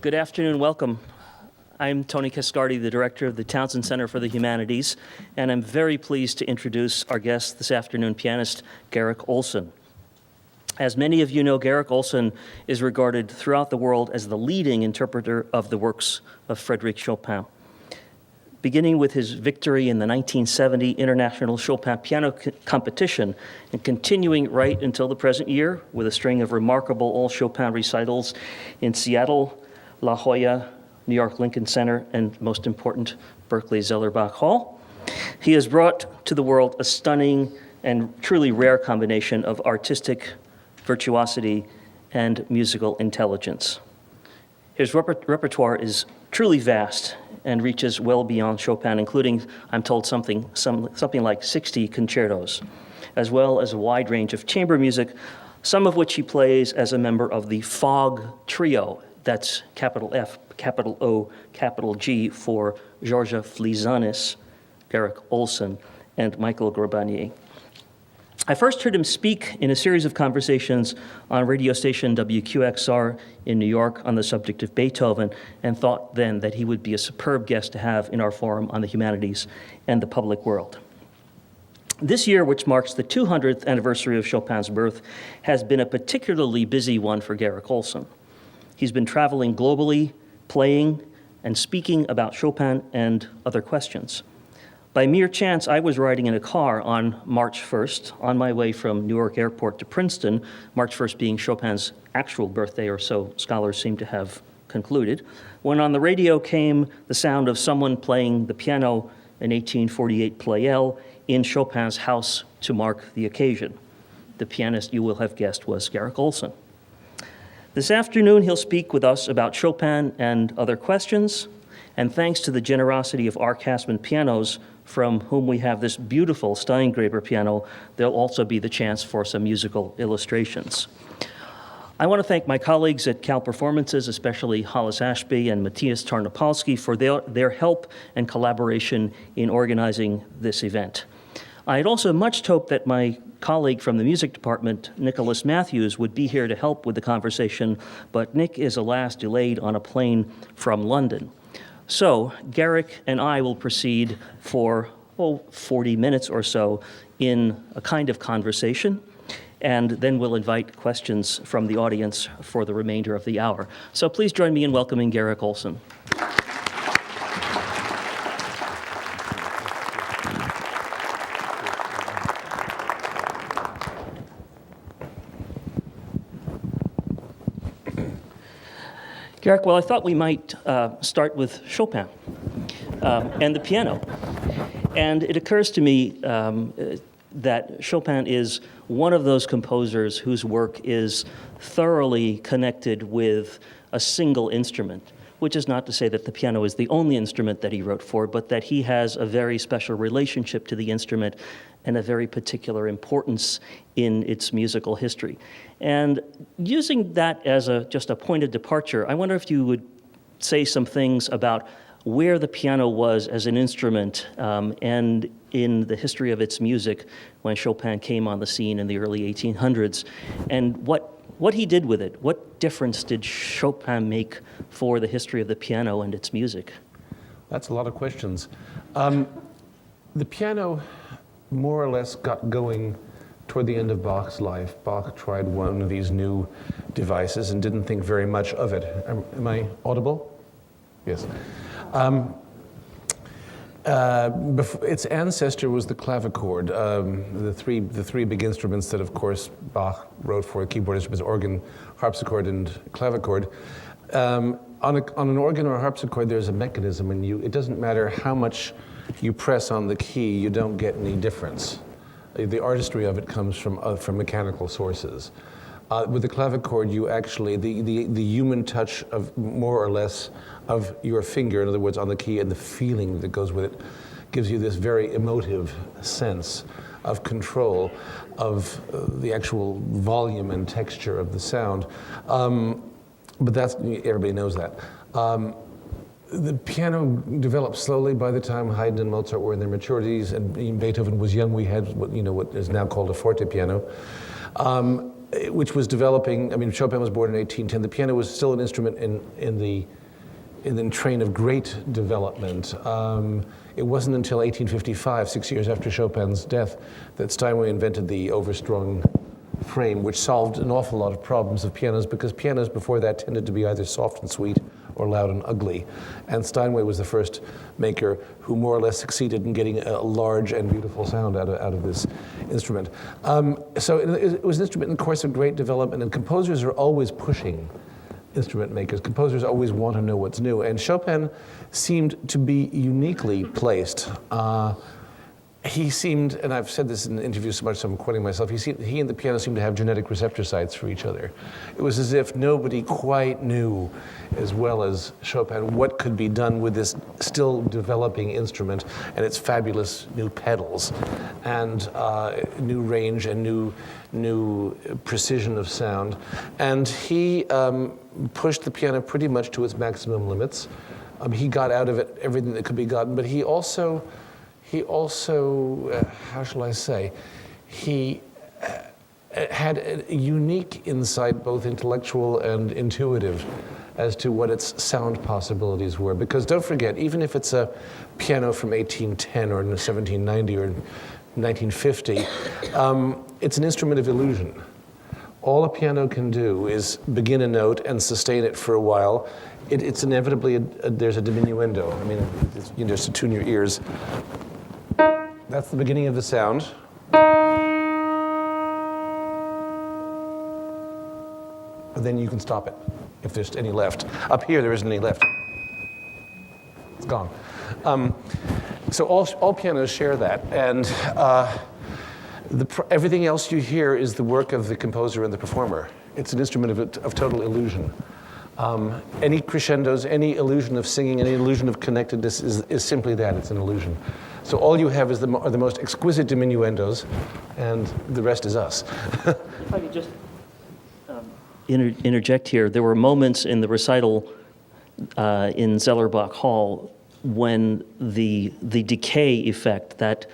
Good afternoon, welcome. I'm Tony Cascardi, the director of the Townsend Center for the Humanities, and I'm very pleased to introduce our guest this afternoon, pianist Garrick Ohlsson. As many of you know, Garrick Ohlsson is regarded throughout the world as the leading interpreter of the works of Frédéric Chopin. Beginning with his victory in the 1970 International Chopin Piano Competition and continuing right until the present year with a string of remarkable all Chopin recitals in Seattle, La Jolla, New York Lincoln Center, and most important, Berkeley Zellerbach Hall. He has brought to the world a stunning and truly rare combination of artistic virtuosity and musical intelligence. His repertoire is truly vast and reaches well beyond Chopin, including, I'm told, something like 60 concertos, as well as a wide range of chamber music, some of which he plays as a member of the Fog Trio. That's capital F, capital O, capital G for Georges Flizanis, Garrick Ohlsson, and Michael Grabanier. I first heard him speak in a series of conversations on radio station WQXR in New York on the subject of Beethoven, and thought then that he would be a superb guest to have in our forum on the humanities and the public world. This year, which marks the 200th anniversary of Chopin's birth, has been a particularly busy one for Garrick Ohlsson. He's been traveling globally, playing and speaking about Chopin and other questions. By mere chance, I was riding in a car on March 1st on my way from Newark Airport to Princeton, March 1st being Chopin's actual birthday, or so scholars seem to have concluded, when on the radio came the sound of someone playing the piano, an 1848 Pleyel, in Chopin's house to mark the occasion. The pianist, you will have guessed, was Garrick Ohlsson. This afternoon, he'll speak with us about Chopin and other questions, and thanks to the generosity of R. Casman Pianos, from whom we have this beautiful Steingraber piano, there'll also be the chance for some musical illustrations. I want to thank my colleagues at Cal Performances, especially Hollis Ashby and Matthias Tarnopolsky, for their help and collaboration in organizing this event. I had also much hoped that my colleague from the music department, Nicholas Matthews, would be here to help with the conversation, but Nick is alas delayed on a plane from London. So Garrick and I will proceed for 40 minutes or so in a kind of conversation, and then we'll invite questions from the audience for the remainder of the hour. So please join me in welcoming Garrick Ohlsson. Garrick, well, I thought we might start with Chopin and the piano. And it occurs to me that Chopin is one of those composers whose work is thoroughly connected with a single instrument, which is not to say that the piano is the only instrument that he wrote for, but that he has a very special relationship to the instrument and a very particular importance in its musical history. And using that as just a point of departure, I wonder if you would say some things about where the piano was as an instrument and in the history of its music when Chopin came on the scene in the early 1800s, and what he did with it. What difference did Chopin make for the history of the piano and its music? That's a lot of questions. The piano more or less got going toward the end of Bach's life. Bach tried one of these new devices and didn't think very much of it. Am I audible? Yes. Its ancestor was the clavichord. The three big instruments that, of course, Bach wrote for keyboard instruments: organ, harpsichord, and clavichord. On an organ or a harpsichord, there's a mechanism, and it doesn't matter how much you press on the key, you don't get any difference. The artistry of it comes from mechanical sources. With the clavichord, you actually, the human touch of more or less of your finger, in other words, on the key, and the feeling that goes with it, gives you this very emotive sense of control of the actual volume and texture of the sound. But everybody knows that. The piano developed slowly. By the time Haydn and Mozart were in their maturities and Beethoven was young, we had what is now called a forte piano. which was developing. I mean, Chopin was born in 1810. The piano was still an instrument in the train of great development. It wasn't until 1855, 6 years after Chopin's death, that Steinway invented the overstrung frame, which solved an awful lot of problems of pianos, because pianos before that tended to be either soft and sweet or loud and ugly. And Steinway was the first maker who more or less succeeded in getting a large and beautiful sound out of this instrument. So it was an instrument in the course of great development, and composers are always pushing instrument makers. Composers always want to know what's new, and Chopin seemed to be uniquely placed. He seemed, and I've said this in interviews so much so I'm quoting myself, he and the piano seemed to have genetic receptor sites for each other. It was as if nobody quite knew as well as Chopin what could be done with this still developing instrument and its fabulous new pedals and new range and new precision of sound. And he pushed the piano pretty much to its maximum limits. He got out of it everything that could be gotten, but he also, how shall I say, he had a unique insight, both intellectual and intuitive, as to what its sound possibilities were. Because don't forget, even if it's a piano from 1810 or 1790 or 1950, it's an instrument of illusion. All a piano can do is begin a note and sustain it for a while. It's inevitably, there's a diminuendo. I mean, just to tune your ears. That's the beginning of the sound. But then you can stop it, if there's any left. Up here, there isn't any left. It's gone. So all pianos share that, and everything else you hear is the work of the composer and the performer. It's an instrument of total illusion. Any crescendos, any illusion of singing, any illusion of connectedness is simply that, it's an illusion. So all you have is are the most exquisite diminuendos, and the rest is us. If I could just interject here, there were moments in the recital in Zellerbach Hall when the decay effect, that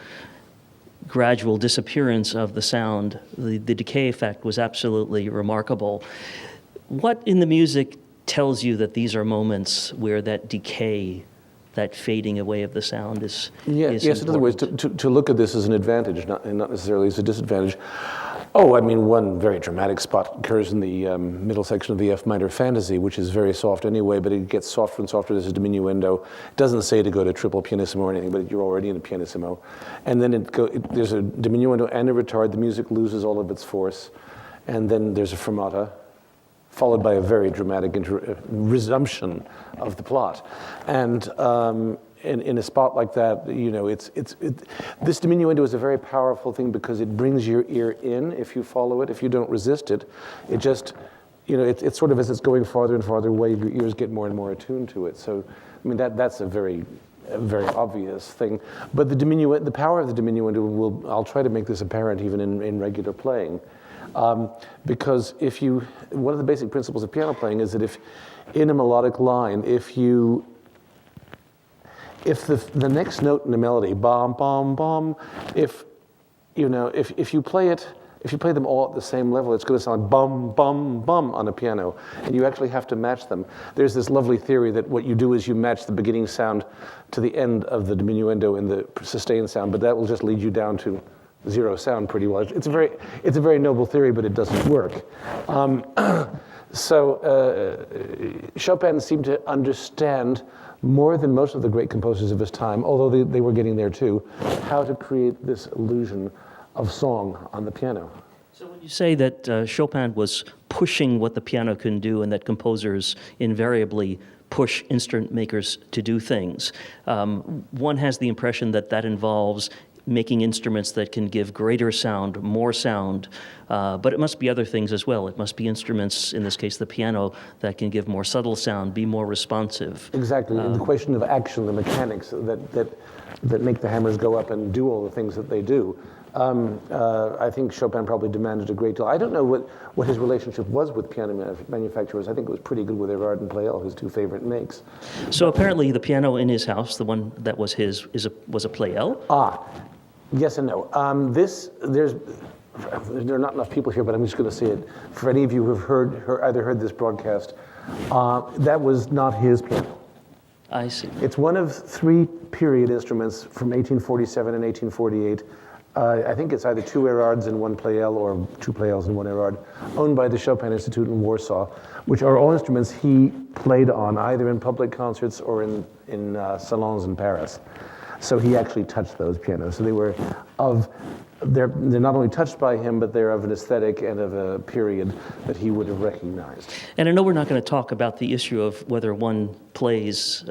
gradual disappearance of the sound, the decay effect was absolutely remarkable. What in the music tells you that these are moments where that decay, that fading away of the sound is yes, important? in other words, to look at this as an advantage, not necessarily as a disadvantage. Oh, I mean, one very dramatic spot occurs in the middle section of the F minor Fantasy, which is very soft anyway, but it gets softer and softer. There's a diminuendo. It doesn't say to go to triple pianissimo or anything, but you're already in a pianissimo. And then there's a diminuendo and a retard. The music loses all of its force. And then there's a fermata, followed by a very dramatic resumption of the plot. And in a spot like that, this diminuendo is a very powerful thing because it brings your ear in if you follow it. If you don't resist it, it just, it's sort of as it's going farther and farther away, your ears get more and more attuned to it. So, I mean, that's a very obvious thing. But the power of the diminuendo I'll try to make this apparent even in regular playing. Because one of the basic principles of piano playing is that if in a melodic line, if the next note in the melody, bom, bom, bom, if you play them all at the same level, it's going to sound like bum, bum, bum on a piano, and you actually have to match them. There's this lovely theory that what you do is you match the beginning sound to the end of the diminuendo in the sustained sound, but that will just lead you down to zero sound pretty well. It's a very noble theory, but it doesn't work. So Chopin seemed to understand more than most of the great composers of his time, although they were getting there too, how to create this illusion of song on the piano. So when you say that Chopin was pushing what the piano can do and that composers invariably push instrument makers to do things, one has the impression that that involves making instruments that can give greater sound, more sound, but it must be other things as well. It must be instruments, in this case the piano, that can give more subtle sound, be more responsive. Exactly, the question of action, the mechanics that make the hammers go up and do all the things that they do. I think Chopin probably demanded a great deal. I don't know what his relationship was with piano manufacturers. I think it was pretty good with Erard and Pleyel, his two favorite makes. So apparently the piano in his house, the one that was his, was a Pleyel? Yes and no. there are not enough people here, but I'm just going to say it. For any of you who have either heard this broadcast, that was not his piano. I see. It's one of three period instruments from 1847 and 1848. I think it's either two Erards and one Pleyel, or two Pleyels and one Erard, owned by the Chopin Institute in Warsaw, which are all instruments he played on either in public concerts or in salons in Paris. So he actually touched those pianos. So they were they're not only touched by him, but they're of an aesthetic and of a period that he would have recognized. And I know we're not going to talk about the issue of whether one plays,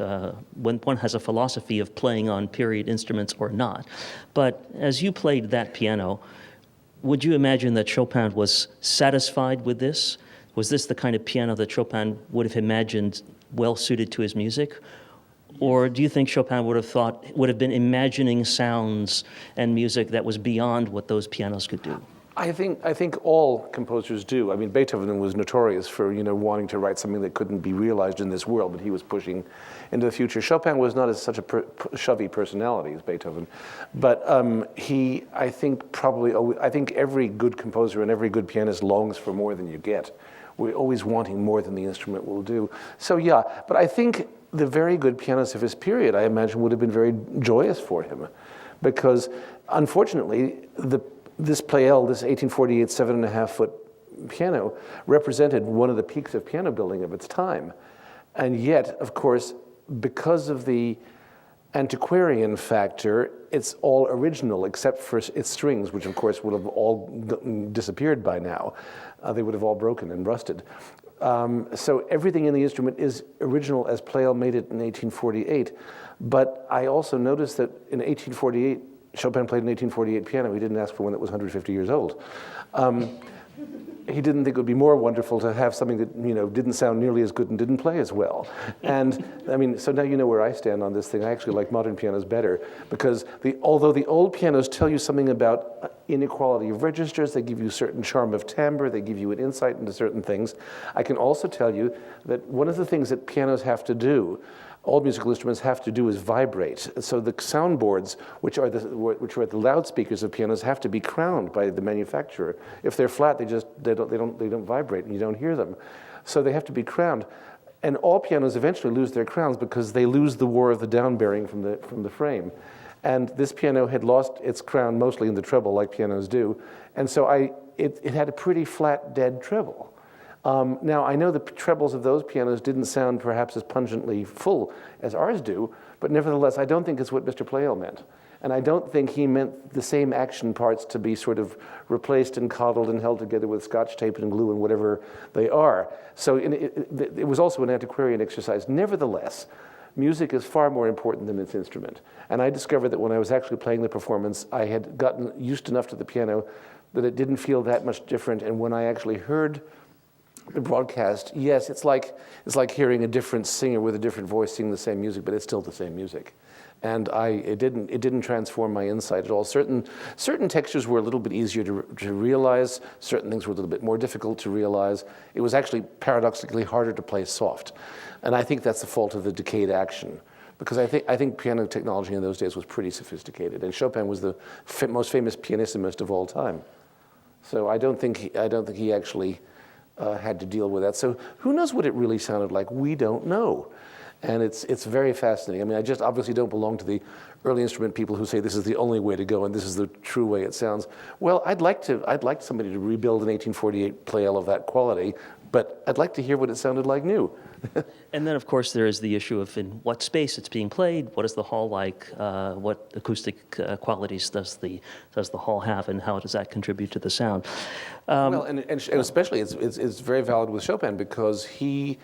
when one has a philosophy of playing on period instruments or not. But as you played that piano, would you imagine that Chopin was satisfied with this? Was this the kind of piano that Chopin would have imagined well suited to his music? Or do you think Chopin would have been imagining sounds and music that was beyond what those pianos could do? I think all composers do. I mean, Beethoven was notorious for wanting to write something that couldn't be realized in this world, but he was pushing into the future. Chopin was not such a shovey personality as Beethoven, but I think every good composer and every good pianist longs for more than you get. We're always wanting more than the instrument will do. So yeah, but I think the very good pianists of his period, I imagine, would have been very joyous for him, because unfortunately, this Pleyel, this 1848 7.5-foot piano, represented one of the peaks of piano building of its time. And yet, of course, because of the antiquarian factor, it's all original except for its strings, which of course would have all disappeared by now. They would have all broken and rusted. So everything in the instrument is original as Pleyel made it in 1848. But I also noticed that in 1848, Chopin played an 1848 piano. He didn't ask for one that was 150 years old. He didn't think it would be more wonderful to have something that didn't sound nearly as good and didn't play as well. And I mean, so now you know where I stand on this thing. I actually like modern pianos better, because although the old pianos tell you something about inequality of registers, they give you a certain charm of timbre, they give you an insight into certain things. I can also tell you that one of the things that pianos have to do, all musical instruments have to do, is vibrate. So the soundboards, which are the loudspeakers of pianos, have to be crowned by the manufacturer. If they're flat, they don't vibrate, and you don't hear them. So they have to be crowned. And all pianos eventually lose their crowns because they lose the war of the down bearing from the frame. And this piano had lost its crown mostly in the treble, like pianos do. And so it had a pretty flat, dead treble. Now, I know the trebles of those pianos didn't sound perhaps as pungently full as ours do, but nevertheless, I don't think it's what Mr. Pleyel meant. And I don't think he meant the same action parts to be sort of replaced and coddled and held together with scotch tape and glue and whatever they are. So it was also an antiquarian exercise. Nevertheless, music is far more important than its instrument. And I discovered that when I was actually playing the performance, I had gotten used enough to the piano that it didn't feel that much different. And when I actually heard the broadcast, yes, it's like hearing a different singer with a different voice sing the same music, but it's still the same music. And it didn't transform my insight at all. Certain textures were a little bit easier to realize. Certain things were a little bit more difficult to realize. It was actually paradoxically harder to play soft. And I think that's the fault of the decayed action, because I think piano technology in those days was pretty sophisticated, and Chopin was the most famous pianissimist of all time. So I don't think he actually had to deal with that. So who knows what it really sounded like? We don't know. And it's very fascinating. I mean, I just obviously don't belong to the early instrument people who say this is the only way to go and this is the true way it sounds. Well, I'd like somebody to rebuild an 1848 Pleyel of that quality, but I'd like to hear what it sounded like new. And then, of course, there is the issue of in what space it's being played. What is the hall like? What acoustic qualities does the hall have, and how does that contribute to the sound? Well, and especially it's very valid with Chopin, because he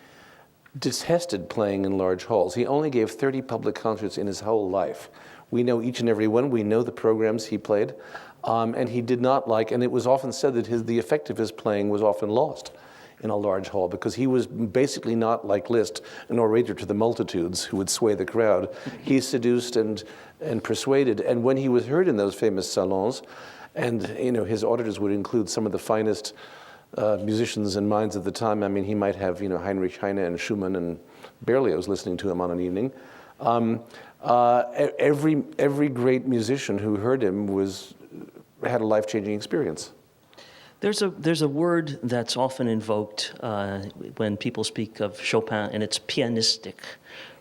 detested playing in large halls. He only gave 30 public concerts in his whole life. We know each and every one. We know the programs he played, and he did not like. And it was often said that the effect of his playing was often lost in a large hall, because he was basically not, like Liszt, an orator to the multitudes who would sway the crowd. He seduced and persuaded, and when he was heard in those famous salons, and his auditors would include some of the finest musicians and minds of the time. I mean, he might have Heinrich Heine and Schumann and Berlioz listening to him on an evening. Every great musician who heard him had a life-changing experience. There's a word that's often invoked when people speak of Chopin, and it's pianistic.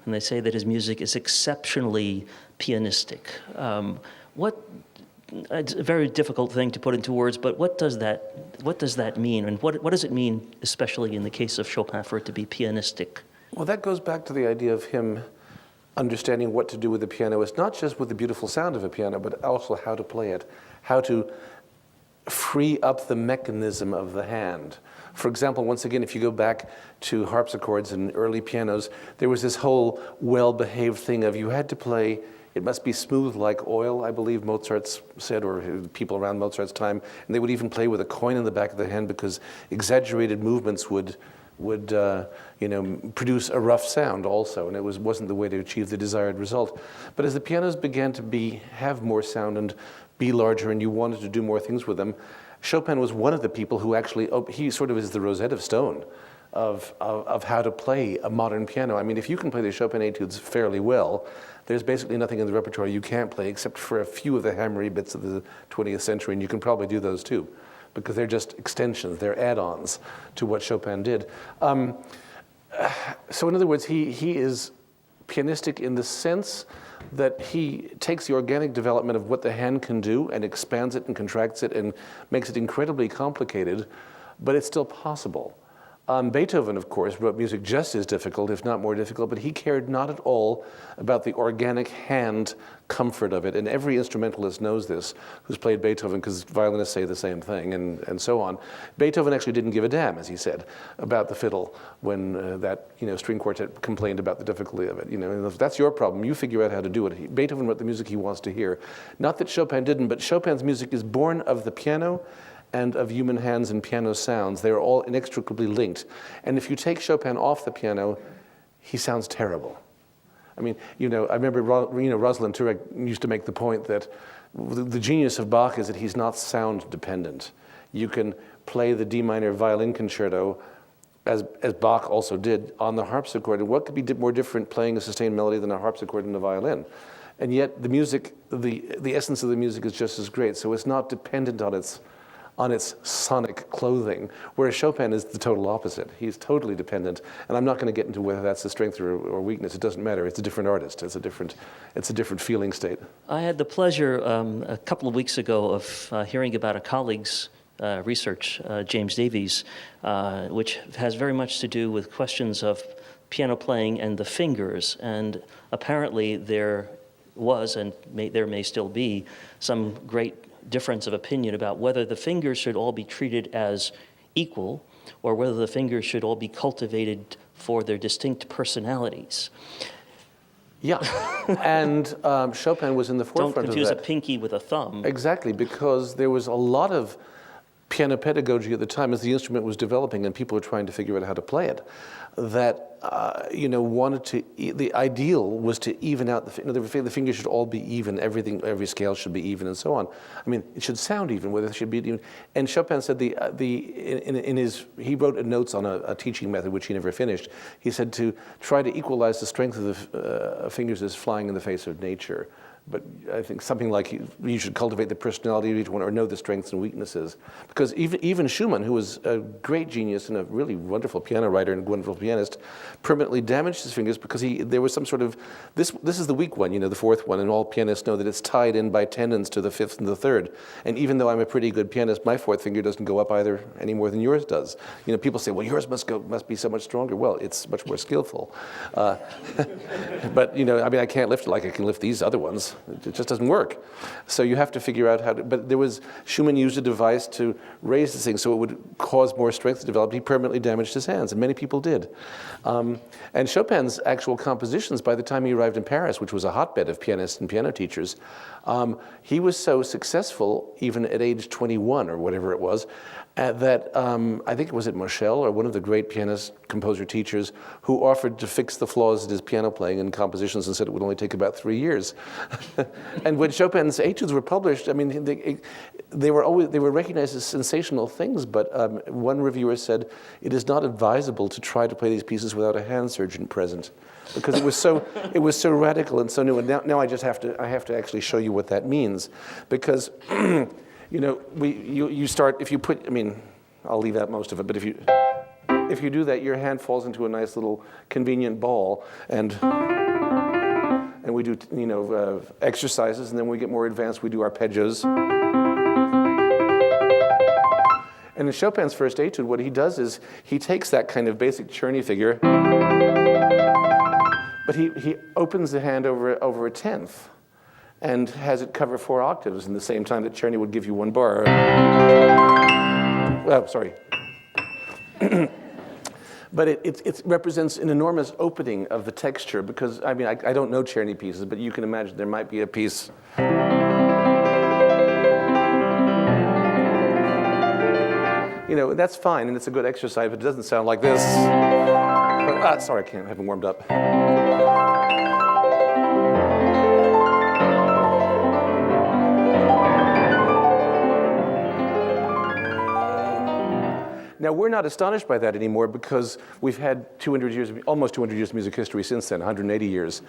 And they say that his music is exceptionally pianistic. It's a very difficult thing to put into words, but what does that mean? And what does it mean, especially in the case of Chopin, for it to be pianistic? Well, that goes back to the idea of him understanding what to do with the piano. It's not just with the beautiful sound of a piano, but also how to play it, how to free up the mechanism of the hand. For example, once again, if you go back to harpsichords and early pianos, there was this whole well-behaved thing of you had to play, it must be smooth like oil, I believe Mozart said, or people around Mozart's time, and they would even play with a coin in the back of the hand because exaggerated movements would produce a rough sound also, and it wasn't the way to achieve the desired result. But as the pianos began to have more sound and be larger, and you wanted to do more things with them, Chopin was one of the people who actually, he sort of is the Rosetta Stone of how to play a modern piano. I mean, if you can play the Chopin etudes fairly well, there's basically nothing in the repertoire you can't play except for a few of the hammery bits of the 20th century, and you can probably do those too, because they're just extensions, they're add-ons to what Chopin did. So in other words, he is pianistic in the sense that he takes the organic development of what the hand can do and expands it and contracts it and makes it incredibly complicated, but it's still possible. Beethoven, of course, wrote music just as difficult, if not more difficult, but he cared not at all about the organic hand comfort of it. And every instrumentalist knows this who's played Beethoven, because violinists say the same thing, and so on. Beethoven actually didn't give a damn, as he said, about the fiddle when that string quartet complained about the difficulty of it. If that's your problem, you figure out how to do it. Beethoven wrote the music he wants to hear. Not that Chopin didn't, but Chopin's music is born of the piano and of human hands and piano sounds. They are all inextricably linked. And if you take Chopin off the piano, he sounds terrible. I mean, I remember Rosalind Turek used to make the point that the genius of Bach is that he's not sound dependent. You can play the D minor violin concerto, as Bach also did, on the harpsichord. And what could be more different playing a sustained melody than a harpsichord and a violin? And yet the music, the essence of the music is just as great. So it's not dependent on its sonic clothing, whereas Chopin is the total opposite. He's totally dependent, and I'm not going to get into whether that's a strength or weakness. It doesn't matter. It's a different artist. It's a different feeling state. I had the pleasure a couple of weeks ago of hearing about a colleague's research, James Davies, which has very much to do with questions of piano playing and the fingers. And apparently there was, and there may still be, some great difference of opinion about whether the fingers should all be treated as equal or whether the fingers should all be cultivated for their distinct personalities. Yeah, and Chopin was in the forefront of that. Don't confuse a pinky with a thumb. Exactly, because there was a lot of piano pedagogy at the time as the instrument was developing and people were trying to figure out how to play it, that wanted to, the ideal was to even out the fingers should all be even, every scale should be even and so on. I mean, it should sound even, whether it should be even. And Chopin said he wrote notes on a teaching method which he never finished. He said to try to equalize the strength of the fingers as flying in the face of nature. But I think something like you should cultivate the personality of each one or know the strengths and weaknesses. Because even Schumann, who was a great genius and a really wonderful piano writer and wonderful pianist, permanently damaged his fingers because there was some sort of, this is the weak one, the fourth one, and all pianists know that it's tied in by tendons to the fifth and the third. And even though I'm a pretty good pianist, my fourth finger doesn't go up either any more than yours does. People say, well, yours must be so much stronger. Well, it's much more skillful. But, I can't lift it like I can lift these other ones. It just doesn't work. So you have to figure out how to, but Schumann used a device to raise this thing so it would cause more strength to develop. He permanently damaged his hands, and many people did. And Chopin's actual compositions, by the time he arrived in Paris, which was a hotbed of pianists and piano teachers, he was so successful, even at age 21 or whatever it was, that I think it was at Moschel or one of the great pianist composer teachers who offered to fix the flaws in his piano playing and compositions and said it would only take about 3 years. And when Chopin's etudes were published, they were recognized as sensational things, but one reviewer said it is not advisable to try to play these pieces without a hand surgeon present, because it was so radical and so new. And now I have to actually show you what that means, because You know, you start, if you put, I mean, I'll leave out most of it, but if you do that, your hand falls into a nice little convenient ball, and we do, you know, exercises, and then when we get more advanced, we do arpeggios. And in Chopin's first etude, what he does is he takes that kind of basic Czerny figure, but he opens the hand over a tenth and has it cover 4 octaves in the same time that Czerny would give you 1 bar. Well, sorry. But it represents an enormous opening of the texture because, I mean, I don't know Czerny pieces, but you can imagine there might be a piece. You know, that's fine, and it's a good exercise, but it doesn't sound like this. Sorry, I haven't warmed up. Now, we're not astonished by that anymore because we've had almost 200 years of music history since then, 180 years.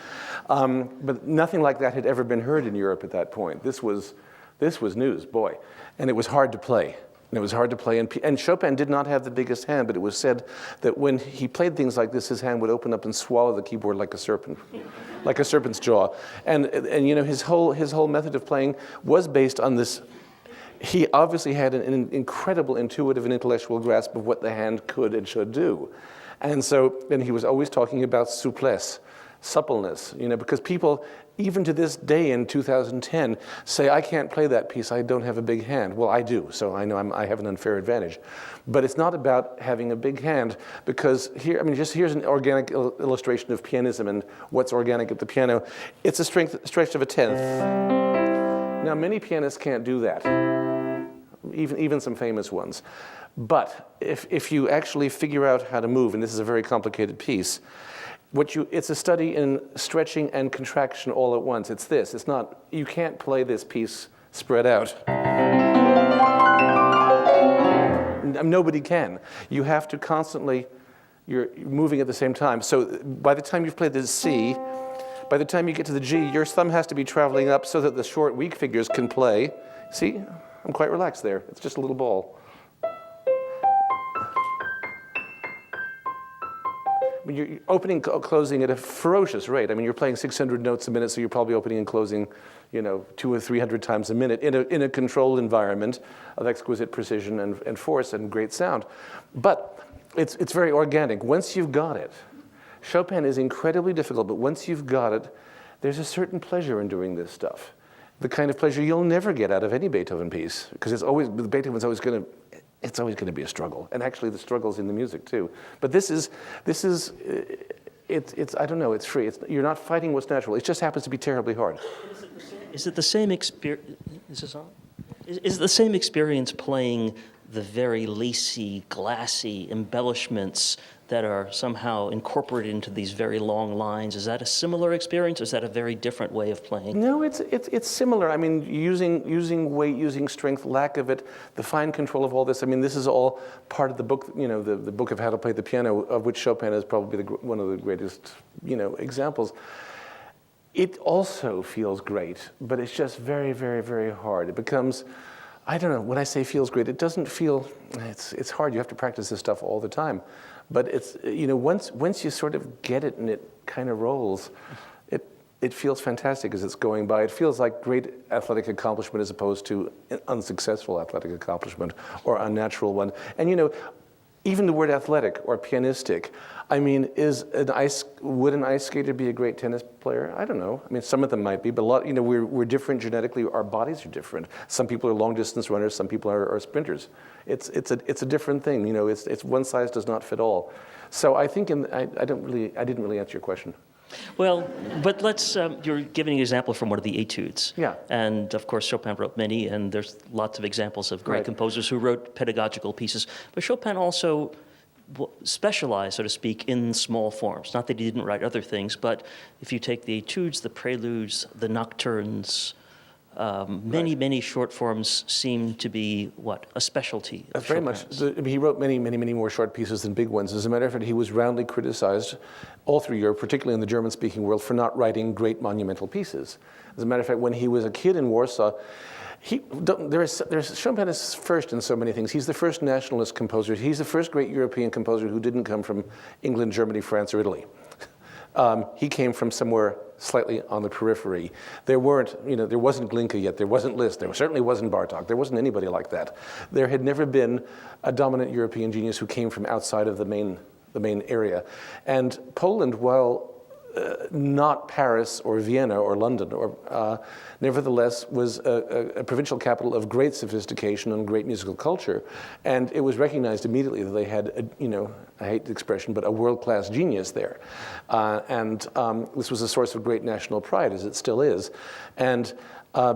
But nothing like that had ever been heard in Europe at that point. This was news, boy. And it was hard to play. And it was hard to play. And Chopin did not have the biggest hand, but it was said that when he played things like this, his hand would open up and swallow the keyboard like a serpent, like a serpent's jaw. And you know, his whole method of playing was based on this. He obviously had an incredible intuitive and intellectual grasp of what the hand could and should do. And he was always talking about souplesse, suppleness, you know, because people, even to this day in 2010, say, I can't play that piece, I don't have a big hand. Well, I do, so I know I have an unfair advantage. But it's not about having a big hand, because here, I mean, here's an organic illustration of pianism and what's organic at the piano. It's a stretch of a tenth. Now, many pianists can't do that. Even some famous ones. But if you actually figure out how to move, and this is a very complicated piece, it's a study in stretching and contraction all at once. It's this. It's not, you can't play this piece spread out. Nobody can. You have to constantly, you're moving at the same time. So by the time you've played the C, by the time you get to the G, your thumb has to be traveling up so that the short, weak figures can play. See? I'm quite relaxed there. It's just a little ball. I mean, you're opening, closing at a ferocious rate. I mean, you're playing 600 notes a minute, so you're probably opening and closing, you know, 200 or 300 times a minute in a controlled environment of exquisite precision and force and great sound. But it's very organic. Once you've got it, Chopin is incredibly difficult, but once you've got it, there's a certain pleasure in doing this stuff. The kind of pleasure you'll never get out of any Beethoven piece, because Beethoven's always going to be a struggle, and actually the struggle's in the music too. But it's I don't know, it's free. You're not fighting what's natural. It just happens to be terribly hard. Is it the same experience? Is this on? Is it the same experience playing the very lacy, glassy embellishments that are somehow incorporated into these very long lines? Is that a similar experience, or is that a very different way of playing? No, it's similar. I mean, using weight, using strength, lack of it, the fine control of all this. I mean, this is all part of the book, you know, the book of how to play the piano, of which Chopin is probably one of the greatest, you know, examples. It also feels great, but it's just very, very, very hard. It becomes, I don't know, when I say feels great, it doesn't feel, it's hard. You have to practice this stuff all the time. But it's, you know, once you sort of get it and it kind of rolls, it feels fantastic as it's going by. It feels like great athletic accomplishment as opposed to an unsuccessful athletic accomplishment or unnatural one. And, you know, even the word athletic or pianistic, I mean, would an ice skater be a great tennis player? I don't know. I mean, some of them might be, but a lot, you know, we're different genetically. Our bodies are different. Some people are long distance runners. Some people are sprinters. It's a different thing. You know, it's one size does not fit all. So I think I didn't really answer your question. Well, but you're giving an example from one of the etudes. Yeah. And of course, Chopin wrote many, and there's lots of examples of great composers who wrote pedagogical pieces. But Chopin also specialized, so to speak, in small forms. Not that he didn't write other things, but if you take the etudes, the preludes, the nocturnes, Many short forms seem to be, what, a specialty of Very much. Chopin's. He wrote many more short pieces than big ones. As a matter of fact, he was roundly criticized all through Europe, particularly in the German-speaking world, for not writing great monumental pieces. As a matter of fact, when he was a kid in Warsaw, Chopin is first in so many things. He's the first nationalist composer. He's the first great European composer who didn't come from England, Germany, France, or Italy. He came from somewhere slightly on the periphery. There wasn't Glinka yet, there wasn't Liszt, there certainly wasn't Bartók, there wasn't anybody like that. There had never been a dominant European genius who came from outside of the main area. And Poland, while not Paris or Vienna or London, nevertheless was a provincial capital of great sophistication and great musical culture, and it was recognized immediately that they had, I hate the expression, but a world-class genius there, and this was a source of great national pride, as it still is, and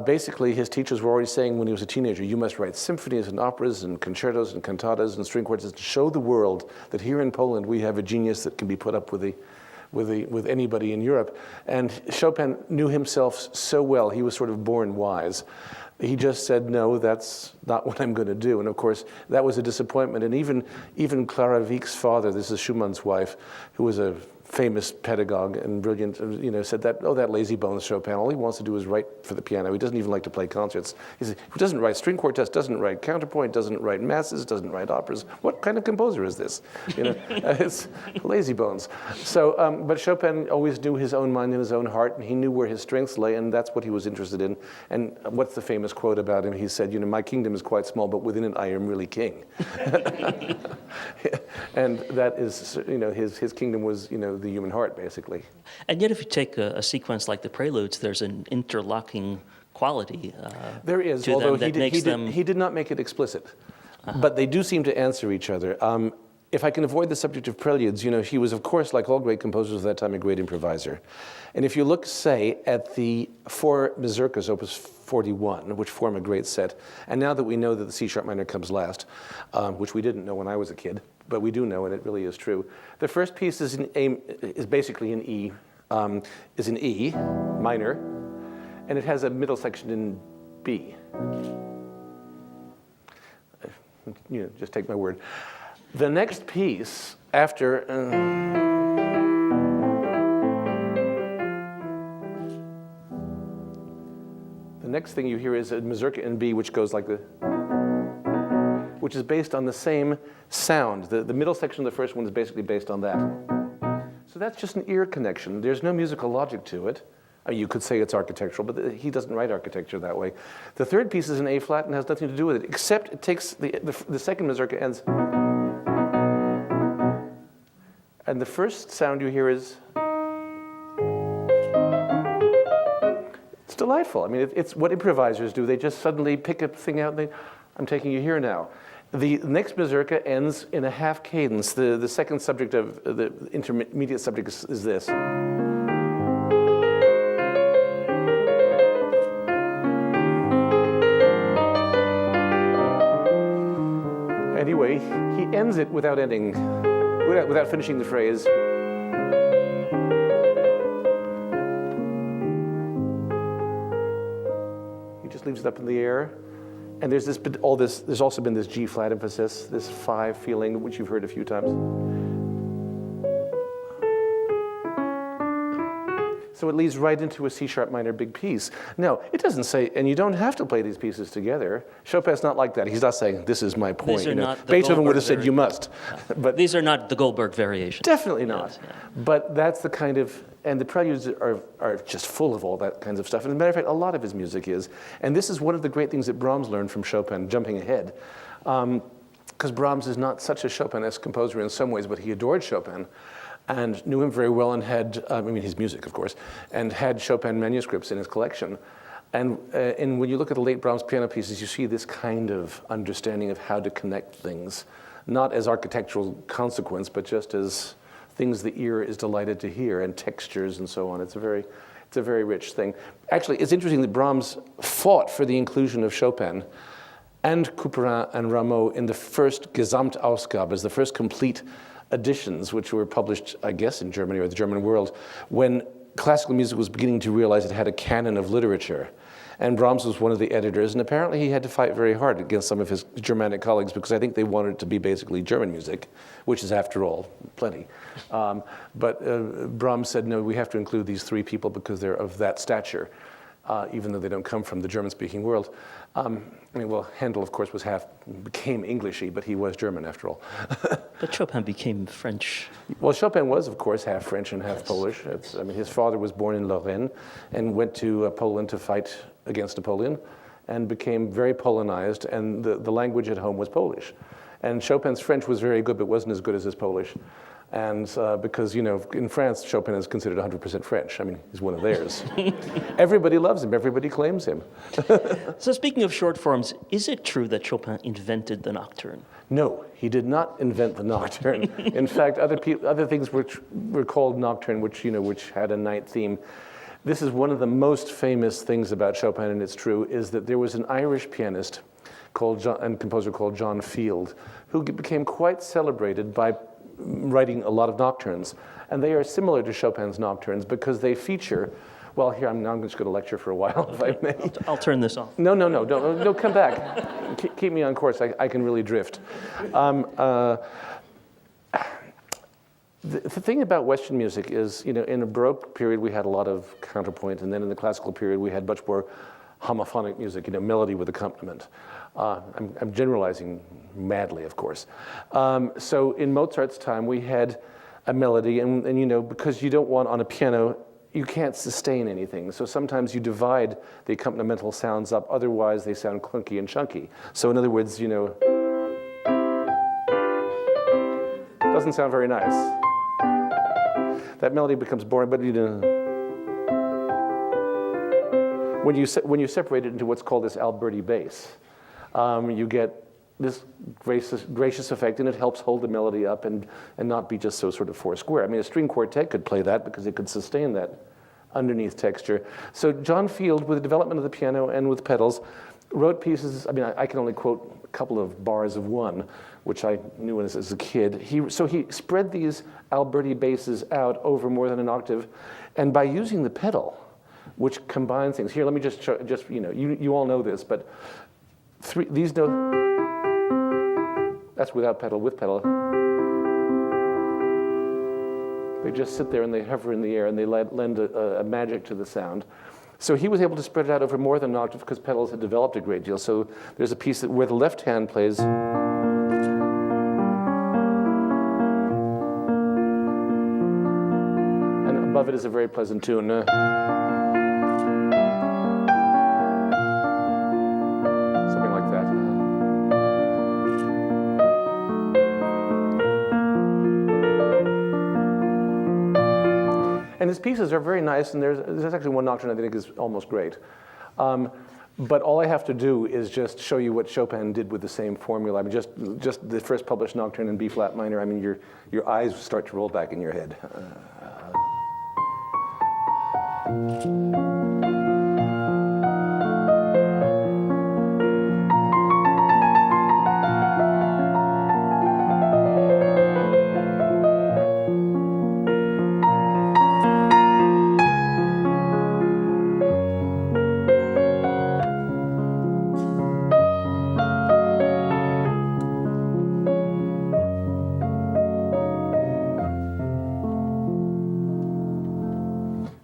basically his teachers were already saying when he was a teenager, you must write symphonies and operas and concertos and cantatas and string quartets to show the world that here in Poland we have a genius that can be put up with anybody in Europe. And Chopin knew himself so well, he was sort of born wise. He just said, no, that's not what I'm going to do. And of course, that was a disappointment. And even Clara Wieck's father, this is Schumann's wife, who was a famous pedagogue and brilliant, said that, that lazy bones Chopin, all he wants to do is write for the piano. He doesn't even like to play concerts. He doesn't write string quartets, doesn't write counterpoint, doesn't write masses, doesn't write operas. What kind of composer is this? It's lazy bones. So, but Chopin always knew his own mind and his own heart, and he knew where his strengths lay, and that's what he was interested in. And what's the famous quote about him? He said, my kingdom is quite small, but within it I am really king. And that is, his kingdom was, the human heart, basically. And yet if you take a sequence like the Preludes, there's an interlocking quality there is, to although them that he did not make it explicit. But they do seem to answer each other. If I can avoid the subject of preludes, he was, of course, like all great composers of that time, a great improviser. And if you look, say, at the 4 mazurkas, opus 41, which form a great set, and now that we know that the C sharp minor comes last, which we didn't know when I was a kid, but we do know, and it really is true. The first piece is basically in E, is in E minor, and it has a middle section in B. Just take my word. The next piece after the next thing you hear is a mazurka in B, which goes like which is based on the same sound. The middle section of the first one is basically based on that. So that's just an ear connection. There's no musical logic to it. You could say it's architectural, but he doesn't write architecture that way. The third piece is in A flat and has nothing to do with it, except it takes the second mazurka ends. And the first sound you hear is, it's delightful. I mean, it's what improvisers do. They just suddenly pick a thing out and I'm taking you here now. The next mazurka ends in a half cadence. The second subject of the intermediate subject is this. Anyway, he ends it without ending, without finishing the phrase. He just leaves it up in the air. And there's there's also been this G flat emphasis, this 5 feeling, which you've heard a few times. So it leads right into a C sharp minor big piece. Now, it doesn't say, and you don't have to play these pieces together. Chopin's not like that. He's not saying, this is my point. Beethoven would have said, you must. But these are not the Goldberg variations. Definitely not. Yes, yeah. But that's the kind of, and the preludes are just full of all that kinds of stuff. And as a matter of fact, a lot of his music is. And this is one of the great things that Brahms learned from Chopin, jumping ahead. Because Brahms is not such a Chopin-esque composer in some ways, but he adored Chopin and knew him very well and had, his music, of course, and had Chopin manuscripts in his collection. And when you look at the late Brahms piano pieces, you see this kind of understanding of how to connect things, not as architectural consequence, but just as things the ear is delighted to hear, and textures and so on. It's a very rich thing. Actually, it's interesting that Brahms fought for the inclusion of Chopin and Couperin and Rameau in the first Gesamtausgabe, the first complete editions, which were published, I guess, in Germany or the German world, when classical music was beginning to realize it had a canon of literature. And Brahms was one of the editors, and apparently he had to fight very hard against some of his Germanic colleagues because I think they wanted it to be basically German music, which is, after all, plenty. But Brahms said, no, we have to include these three people because they're of that stature, even though they don't come from the German-speaking world. Handel, of course, became Englishy, but he was German, after all. But Chopin became French. Well, Chopin was, of course, half French and half Polish. His father was born in Lorraine and went to Poland to fight against Napoleon and became very Polonized, and the language at home was Polish. And Chopin's French was very good, but wasn't as good as his Polish. And because, in France, Chopin is considered 100% French. He's one of theirs. Everybody loves him. Everybody claims him. So speaking of short forms, is it true that Chopin invented the nocturne? No, he did not invent the nocturne. In fact, other things which were called nocturne, which had a night theme. This is one of the most famous things about Chopin, and it's true, is that there was an Irish pianist and composer called John Field, who became quite celebrated by writing a lot of nocturnes. And they are similar to Chopin's nocturnes because they feature, well, here, I'm just going to lecture for a while, if I may. I'll turn this off. No, come back. Keep me on course. I can really drift. The thing about Western music is, in the Baroque period, we had a lot of counterpoint, and then in the classical period, we had much more homophonic music, melody with accompaniment. I'm generalizing madly, of course. So in Mozart's time, we had a melody, and because you don't want on a piano, you can't sustain anything. So sometimes you divide the accompanimental sounds up, otherwise they sound clunky and chunky. So in other words, doesn't sound very nice. That melody becomes boring, but when you separate it into what's called this Alberti bass, you get this gracious effect, and it helps hold the melody up and not be just so sort of four square. A string quartet could play that because it could sustain that underneath texture. So John Field, with the development of the piano and with pedals, wrote pieces. I can only quote a couple of bars of one, which I knew as a kid. So he spread these Alberti basses out over more than an octave, and by using the pedal, which combines things. Here, let me just show, you all know this, but these notes, that's without pedal, with pedal. They just sit there and they hover in the air and they lend a magic to the sound. So he was able to spread it out over more than an octave because pedals had developed a great deal. So there's a piece where the left hand plays, and above it is a very pleasant tune. Something like that. And his pieces are very nice, and there's actually one nocturne I think is almost great. But all I have to do is just show you what Chopin did with the same formula. Just the first published nocturne in B flat minor. Your eyes start to roll back in your head.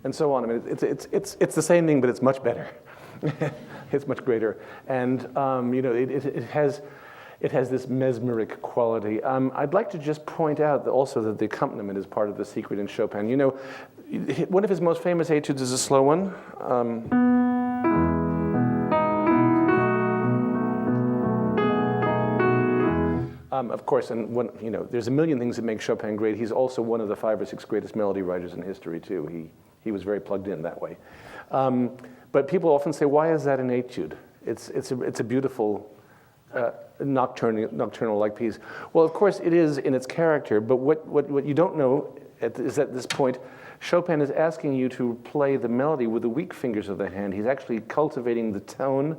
And so on. It's the same thing, but it's much better. It's much greater, and it has this mesmeric quality. I'd like to just point out also that the accompaniment is part of the secret in Chopin. One of his most famous etudes is a slow one. Of course, and there's a million things that make Chopin great. He's also one of the 5 or 6 greatest melody writers in history too. He was very plugged in that way. But people often say, why is that an etude? It's a beautiful nocturnal-like piece. Well, of course, it is in its character, but what you don't know is at this point, Chopin is asking you to play the melody with the weak fingers of the hand. He's actually cultivating the tone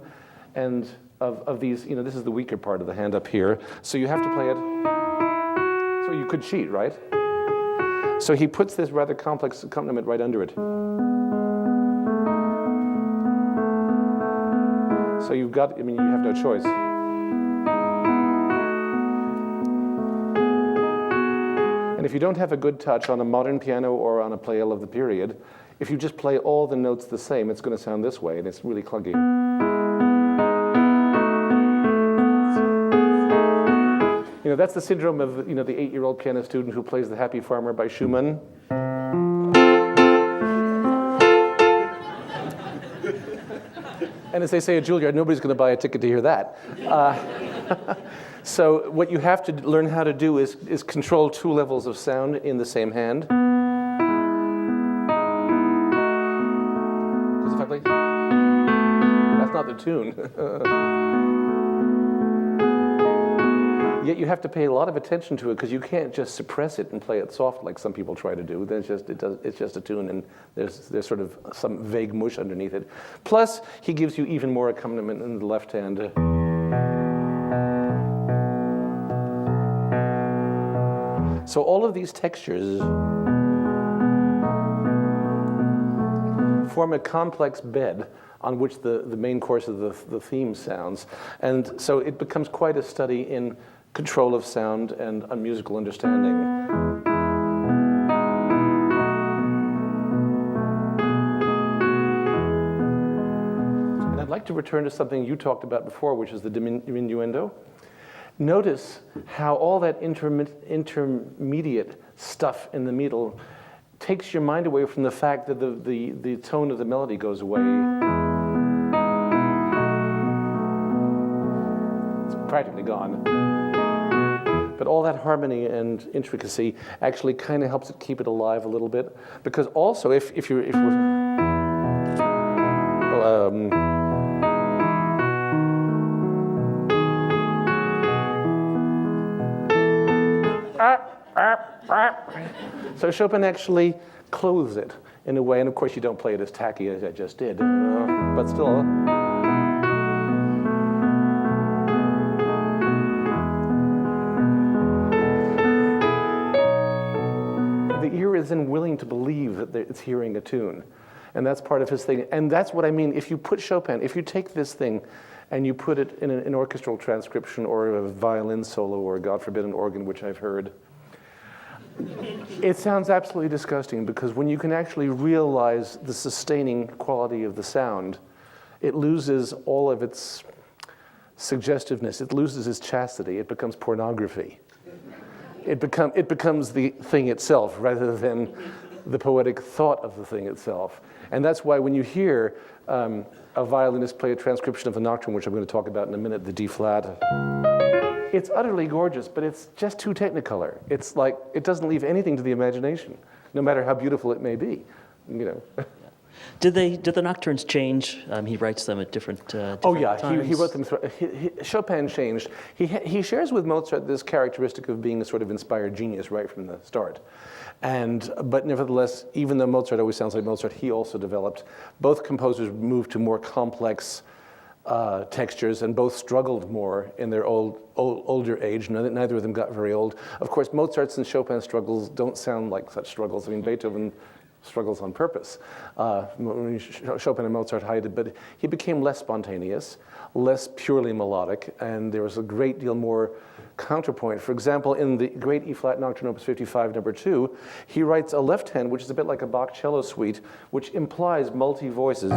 and of these, this is the weaker part of the hand up here. So you have to play it, so you could cheat, right? So he puts this rather complex accompaniment right under it. So you have no choice. And if you don't have a good touch on a modern piano or on a playel of the period, if you just play all the notes the same, it's going to sound this way, and it's really clunky. That's the syndrome of, the 8-year-old piano student who plays The Happy Farmer by Schumann. And as they say at Juilliard, nobody's going to buy a ticket to hear that. So what you have to learn how to do is control 2 levels of sound in the same hand. Because if I play, that's not the tune. Yet you have to pay a lot of attention to it because you can't just suppress it and play it soft like some people try to do. Then it's just a tune, and there's sort of some vague mush underneath it. Plus, he gives you even more accompaniment in the left hand. So all of these textures form a complex bed on which the main course of the theme sounds. And so it becomes quite a study in control of sound and a musical understanding. And I'd like to return to something you talked about before, which is the diminuendo. Notice how all that intermediate stuff in the middle takes your mind away from the fact that the tone of the melody goes away. It's practically gone. But all that harmony and intricacy actually kind of helps it keep it alive a little bit. Because also, if we're so Chopin actually clothes it in a way, and of course you don't play it as tacky as I just did, but still. The ear is then willing to believe that it's hearing a tune, and that's part of his thing. And that's what I mean, if you put Chopin, if you take this thing and you put it in an orchestral transcription or a violin solo or, God forbid, an organ, which I've heard, it sounds absolutely disgusting, because when you can actually realize the sustaining quality of the sound, it loses all of its suggestiveness. It loses its chastity. It becomes pornography. It becomes the thing itself rather than the poetic thought of the thing itself. And that's why when you hear a violinist play a transcription of a nocturne, which I'm going to talk about in a minute, the D flat, it's utterly gorgeous, but it's just too technicolor. It's like, it doesn't leave anything to the imagination, no matter how beautiful it may be, Did the nocturnes change? He writes them at different times. Oh yeah, he wrote them. Chopin changed. He shares with Mozart this characteristic of being a sort of inspired genius right from the start. But nevertheless, even though Mozart always sounds like Mozart, he also developed. Both composers moved to more complex textures, and both struggled more in their older age. Neither of them got very old. Of course, Mozart's and Chopin's struggles don't sound like such struggles. I mean, Beethoven struggles on purpose. Chopin and Mozart hide it, but he became less spontaneous, less purely melodic, and there was a great deal more counterpoint. For example, in the great E-flat Nocturne Opus 55, number 2, he writes a left hand, which is a bit like a Bach cello suite, which implies multi-voices.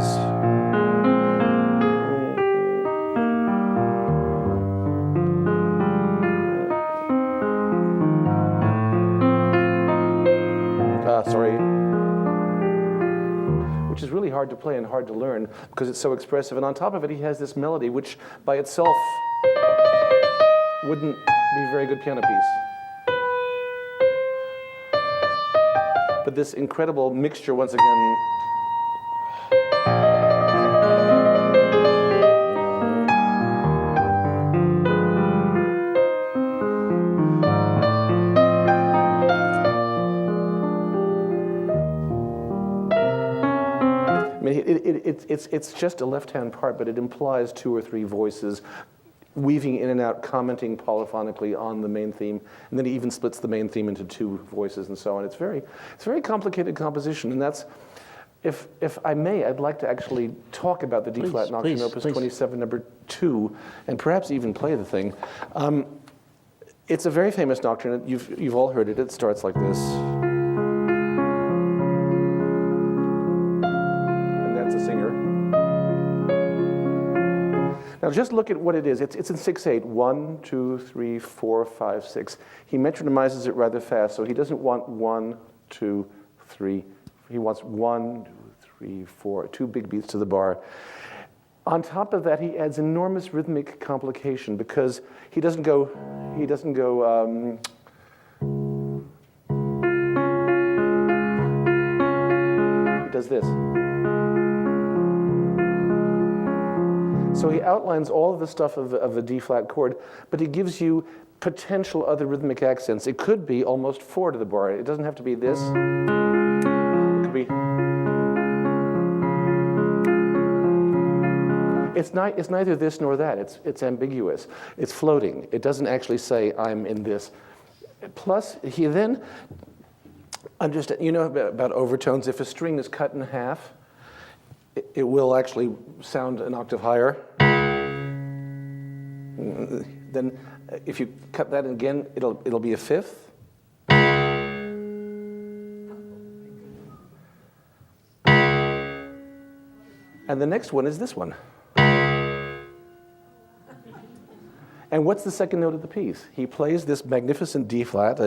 Which is really hard to play and hard to learn because it's so expressive. And on top of it, he has this melody, which by itself wouldn't be a very good piano piece. But this incredible mixture, once again, it's just a left-hand part, but it implies 2 or 3 voices weaving in and out, commenting polyphonically on the main theme, and then he even splits the main theme into 2 voices and so on. It's very complicated composition, and if I may, I'd like to actually talk about the D-flat Nocturne, Opus 27, number 2, and perhaps even play the thing. It's a very famous nocturne. You've all heard it. It starts like this. And that's a singer. Now just look at what it is. It's in 6/8. 1, 2, 3, 4, 5, 6. He metronymizes it rather fast, so he doesn't want 1, 2, 3. He wants 1, 2, 3, 4, 2 big beats to the bar. On top of that, he adds enormous rhythmic complication because he doesn't go. He does this. So he outlines all of the stuff of the D-flat chord, but he gives you potential other rhythmic accents. It could be almost 4 to the bar. It doesn't have to be this. It could be. It's neither this nor that. It's ambiguous. It's floating. It doesn't actually say, I'm in this. Plus, he then understands, you know about overtones. If a string is cut in half, it will actually sound an octave higher. Then if you cut that again, it'll be a fifth. And the next one is this one. And what's the second note of the piece? He plays this magnificent D-flat.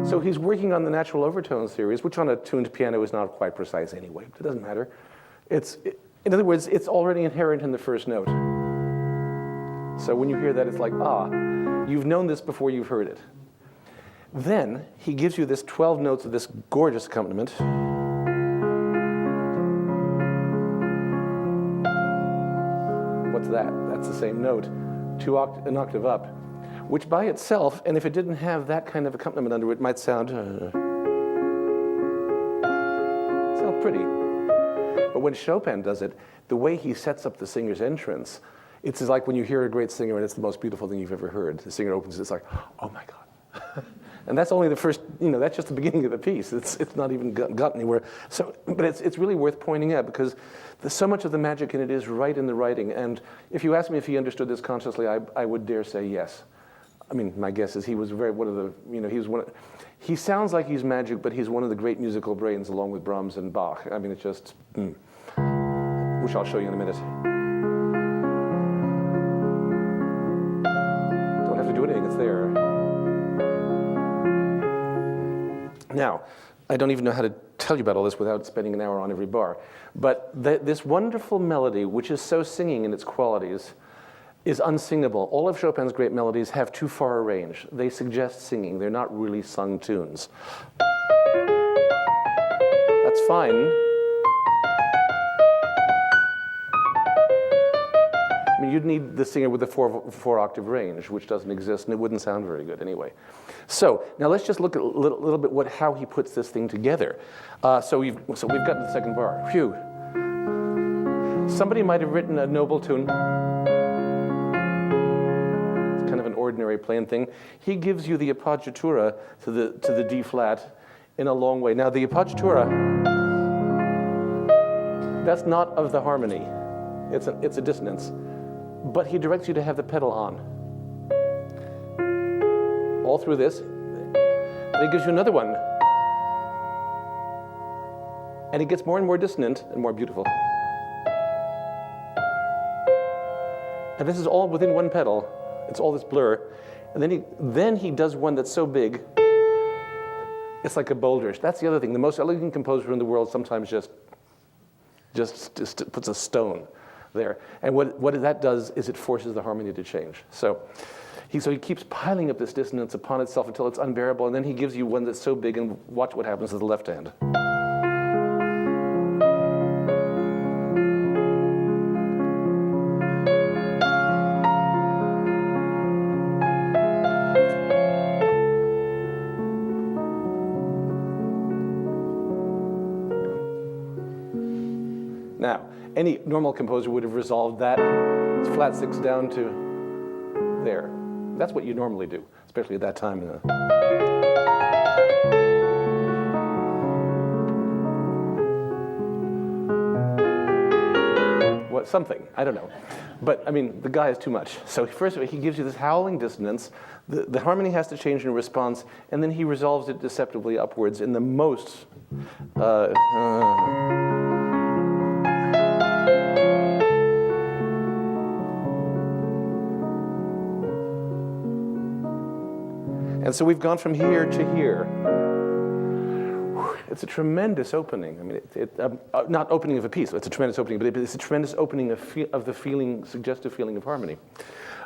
So he's working on the natural overtone series, which on a tuned piano is not quite precise anyway, but it doesn't matter. In other words, it's already inherent in the first note. So when you hear that, it's like, you've known this before you've heard it. Then he gives you this 12 notes of this gorgeous accompaniment. What's that? That's the same note, an octave up, which by itself, and if it didn't have that kind of accompaniment under it, might sound pretty. But when Chopin does it, the way he sets up the singer's entrance, it's like when you hear a great singer and it's the most beautiful thing you've ever heard. The singer opens it, it's like, oh my God. And that's only the first, that's just the beginning of the piece. It's not even got anywhere. So, but it's really worth pointing out because so much of the magic in it is right in the writing. And if you ask me if he understood this consciously, I would dare say yes. I mean, my guess is he was he sounds like he's magic, but he's one of the great musical brains along with Brahms and Bach. I mean, it's just, which I'll show you in a minute. Don't have to do anything, it's there. Now, I don't even know how to tell you about all this without spending an hour on every bar. But this wonderful melody, which is so singing in its qualities, is unsingable. All of Chopin's great melodies have too far a range. They suggest singing. They're not really sung tunes. That's fine. I mean, you'd need the singer with a four octave range, which doesn't exist, and it wouldn't sound very good anyway. So now let's just look at a little bit how he puts this thing together. So we've got to the second bar. Phew. Somebody might have written a noble tune. It's kind of an ordinary plain thing. He gives you the appoggiatura to the D flat in a long way. Now the appoggiatura, that's not of the harmony. It's a dissonance. But he directs you to have the pedal on. All through this. And he gives you another one. And it gets more and more dissonant and more beautiful. And this is all within one pedal. It's all this blur. And then he does one that's so big, it's like a boulder. That's the other thing. The most elegant composer in the world sometimes just puts a stone there. And what that does is it forces the harmony to change. So he keeps piling up this dissonance upon itself until it's unbearable, and then he gives you one that's so big, and watch what happens to the left hand. Now, any normal composer would have resolved that flat six down to there. That's what you normally do, especially at that time. it something. I don't know. But, I mean, the guy is too much. So first of all, he gives you this howling dissonance. The harmony has to change in response, and then he resolves it deceptively upwards in the most... And so we've gone from here to here. It's a tremendous opening. I mean, not opening of a piece. It's a tremendous opening, but it's a tremendous opening of the feeling, suggestive feeling of harmony.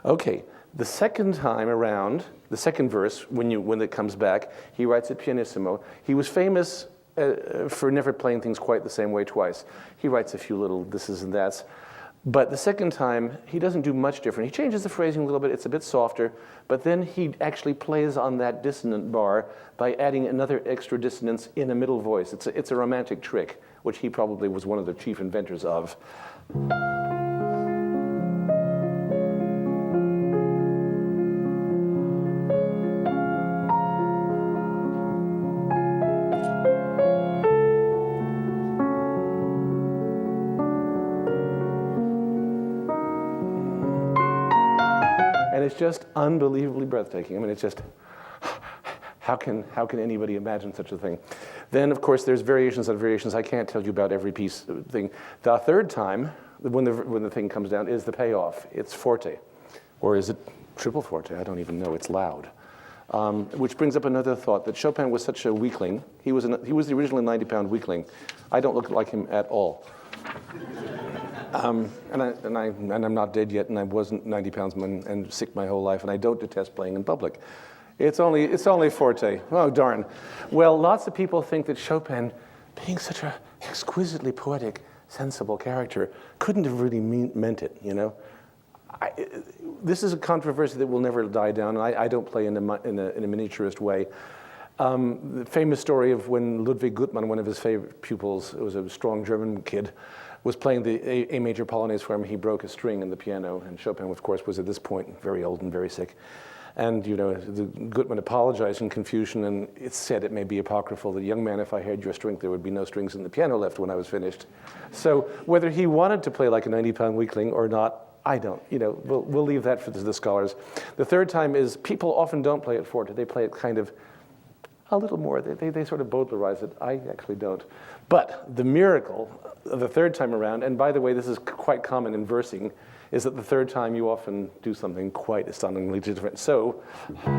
Okay, the second time around, the second verse, when it comes back, he writes it pianissimo. He was famous for never playing things quite the same way twice. He writes a few little thises and that's. But the second time, he doesn't do much different. He changes the phrasing a little bit. It's a bit softer. But then he actually plays on that dissonant bar by adding another extra dissonance in a middle voice. It's a romantic trick, which he probably was one of the chief inventors of. And it's just unbelievably breathtaking. I mean, it's just, how can anybody imagine such a thing? Then, of course, there's variations on variations. I can't tell you about every piece thing. The third time, when the thing comes down, is the payoff. It's forte. Or is it triple forte? I don't even know. It's loud. Which brings up another thought, that Chopin was such a weakling. He was the originally 90-pound weakling. I don't look like him at all. And I'm not dead yet, and I wasn't 90 pounds and sick my whole life, and I don't detest playing in public. It's only forte. Oh, darn. Well, lots of people think that Chopin, being such an exquisitely poetic, sensible character, couldn't have really meant it, you know? This is a controversy that will never die down, and I don't play in a miniaturist way. The famous story of when Ludwig Gutmann, one of his favorite pupils, was a strong German kid, was playing the A major Polonaise for him. He broke a string in the piano, and Chopin, of course, was at this point very old and very sick. And, you know, Gutmann apologized in confusion, and it's said, it may be apocryphal, that, young man, if I heard your strength, there would be no strings in the piano left when I was finished. So whether he wanted to play like a 90-pound weakling or not, I don't. You know, we'll leave that for the scholars. The third time is, people often don't play it forte. They play it kind of a little more. They sort of Baudelarize it. I actually don't. But the miracle of the third time around, and by the way, this is quite common in versing, is that the third time you often do something quite astonishingly different. So, you're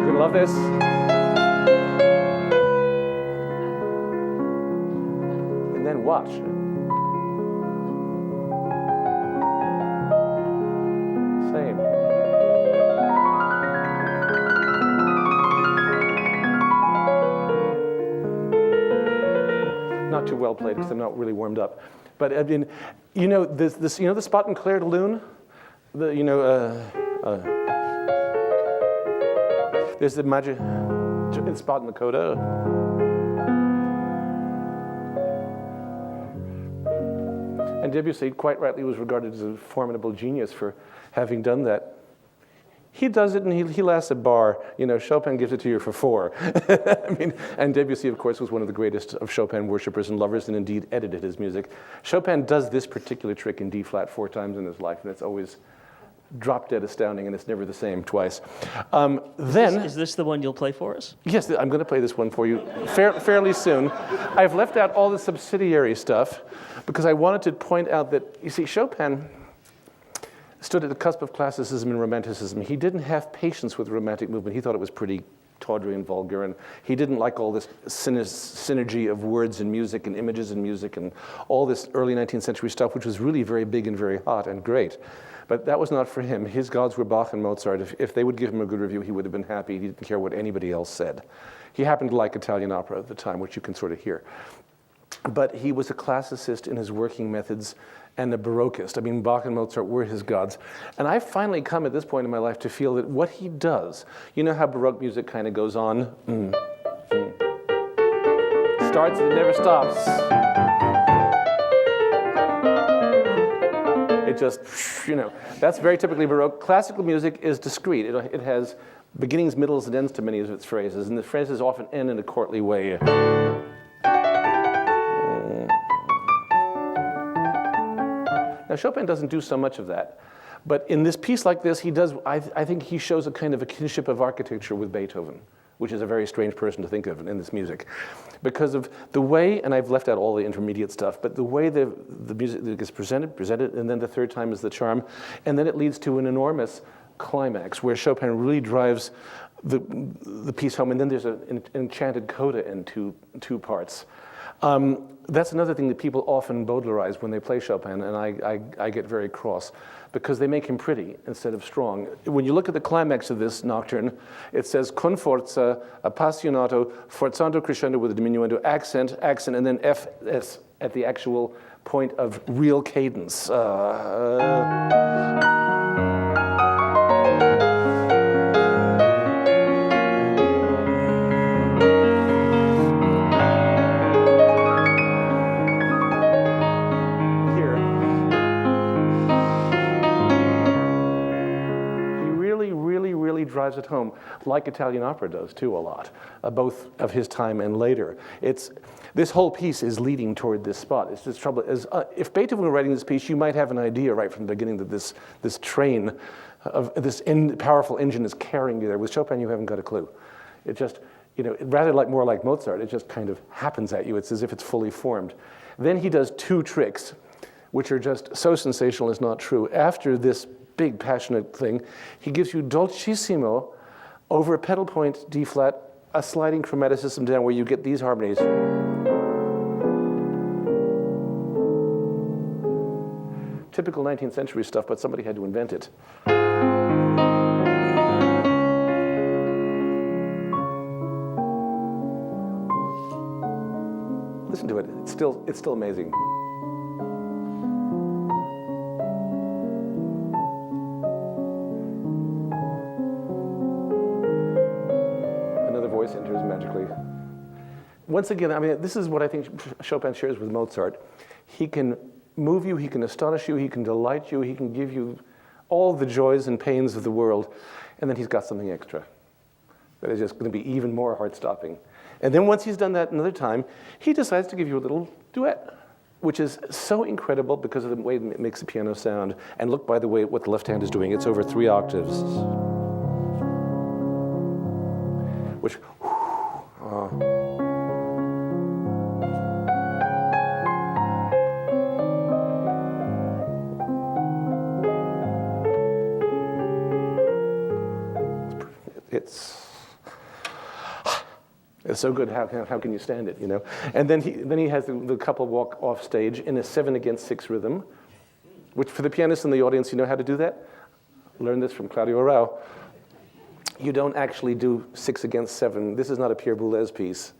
gonna love this. And then watch. Same. Not too well played because I'm not really warmed up, but I mean, you know this you know the spot in Clair de Lune, there's the magic spot in the coda. And Debussy, quite rightly, was regarded as a formidable genius for having done that. He does it, and he lasts a bar. You know, Chopin gives it to you for 4. I mean, and Debussy, of course, was one of the greatest of Chopin worshippers and lovers, and indeed edited his music. Chopin does this particular trick in D flat 4 times in his life, and it's always drop dead astounding, and it's never the same twice. Is this the one you'll play for us? Yes, I'm going to play this one for you fairly soon. I've left out all the subsidiary stuff because I wanted to point out that, you see, Chopin stood at the cusp of classicism and romanticism. He didn't have patience with the romantic movement. He thought it was pretty tawdry and vulgar, and he didn't like all this synergy of words and music and images and music and all this early 19th century stuff, which was really very big and very hot and great. But that was not for him. His gods were Bach and Mozart. If they would give him a good review, he would have been happy. He didn't care what anybody else said. He happened to like Italian opera at the time, which you can sort of hear. But he was a classicist in his working methods and a Baroquist. I mean, Bach and Mozart were his gods. And I've finally come at this point in my life to feel that what he does, you know how Baroque music kind of goes on? Starts and it never stops. It just, you know, that's very typically Baroque. Classical music is discrete. It has beginnings, middles, and ends to many of its phrases, and the phrases often end in a courtly way. Now, Chopin doesn't do so much of that, but in this piece like this, he does. I think he shows a kind of a kinship of architecture with Beethoven, which is a very strange person to think of in this music, because of the way, and I've left out all the intermediate stuff, but the way the music is presented, and then the third time is the charm, and then it leads to an enormous climax where Chopin really drives the piece home, and then there's an enchanted coda in two parts. That's another thing that people often Baudelarize when they play Chopin, and I get very cross, because they make him pretty instead of strong. When you look at the climax of this nocturne, it says con forza, appassionato, forzando crescendo with a diminuendo, accent, and then F at the actual point of real cadence. Drives it home, like Italian opera does too a lot, both of his time and later. This whole piece is leading toward this spot. It's this trouble. If Beethoven were writing this piece, you might have an idea right from the beginning that this train of this powerful engine is carrying you there. With Chopin, you haven't got a clue. It just, more like Mozart, it just kind of happens at you. It's as if it's fully formed. Then he does two tricks, which are just so sensational it's not true. After this big passionate thing, he gives you dolcissimo over a pedal point D flat, a sliding chromaticism down where you get these harmonies. Typical 19th century stuff, but somebody had to invent it. Listen to it, it's still amazing. Enters magically. Once again, this is what I think Chopin shares with Mozart. He can move you, he can astonish you, he can delight you, he can give you all the joys and pains of the world, and then he's got something extra that is just going to be even more heart-stopping. And then once he's done that another time, he decides to give you a little duet, which is so incredible because of the way it makes the piano sound. And look, by the way, what the left hand is doing. It's over 3 octaves. Which, it's so good. How can you stand it? And then he has the couple walk off stage in a 7/6 rhythm, which for the pianists in the audience, you know how to do that? Learn this from Claudio Rao. You don't actually do 6/7. This is not a Pierre Boulez piece.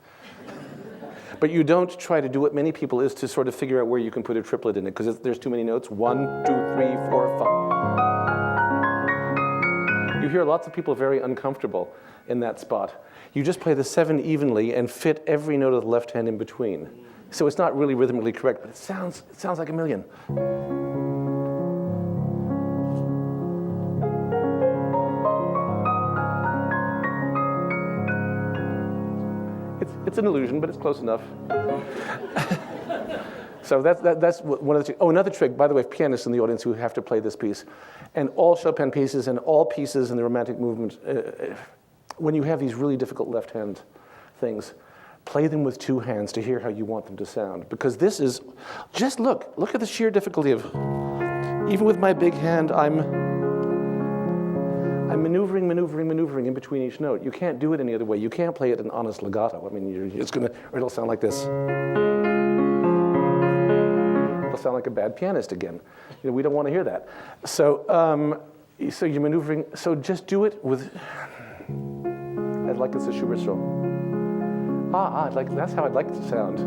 But you don't try to do what many people is to sort of figure out where you can put a triplet in it, because there's too many notes. 1, 2, 3, 4, 5. You hear lots of people very uncomfortable in that spot. You just play the 7 evenly and fit every note of the left hand in between. So it's not really rhythmically correct, but it sounds like a million. It's an illusion, but it's close enough. So that's one of the. Oh, another trick, by the way, pianists in the audience who have to play this piece, and all Chopin pieces and all pieces in the Romantic movement, when you have these really difficult left-hand things, play them with 2 hands to hear how you want them to sound. Because this is, just look at the sheer difficulty of, even with my big hand, I'm maneuvering in between each note. You can't do it any other way. You can't play it in honest legato. It'll sound like this. It'll sound like a bad pianist again. We don't want to hear that. So you're maneuvering. So just do it with, like it's a Schubert stroll. That's how I'd like it to sound.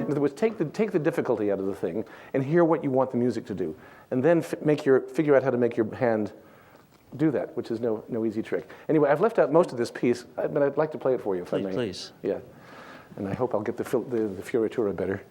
In other words, take the difficulty out of the thing and hear what you want the music to do, and then figure out how to make your hand do that, which is no easy trick. Anyway, I've left out most of this piece, but I'd like to play it for you, if I may. Please. Yeah, and I hope I'll get the fioritura better.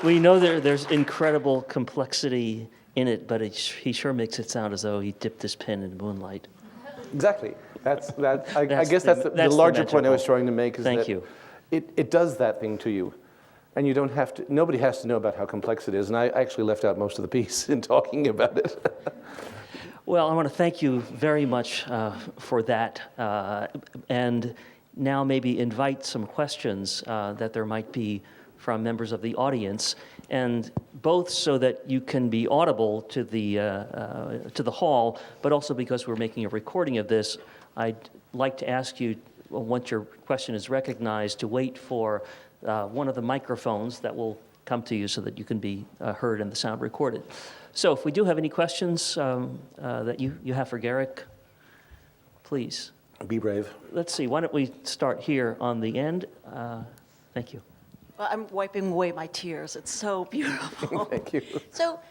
We know there's incredible complexity in it, but he sure makes it sound as though he dipped his pen in moonlight. Exactly. I That's guess the- the that's the larger point I was magical. trying to make is Thank that you. it does that thing to you. And you don't have to, nobody has to know about how complex it is. And I actually left out most of the piece in talking about it. Well, I want to thank you very much for that, and now maybe invite some questions that there might be from members of the audience, and both so that you can be audible to the hall, but also because we're making a recording of this, I'd like to ask you, once your question is recognized, to wait for one of the microphones that will come to you so that you can be heard and the sound recorded. So if we do have any questions that you have for Garrick, please. Be brave. Let's see, why don't we start here on the end? Thank you. Well, I'm wiping away my tears. It's so beautiful. Thank you. So,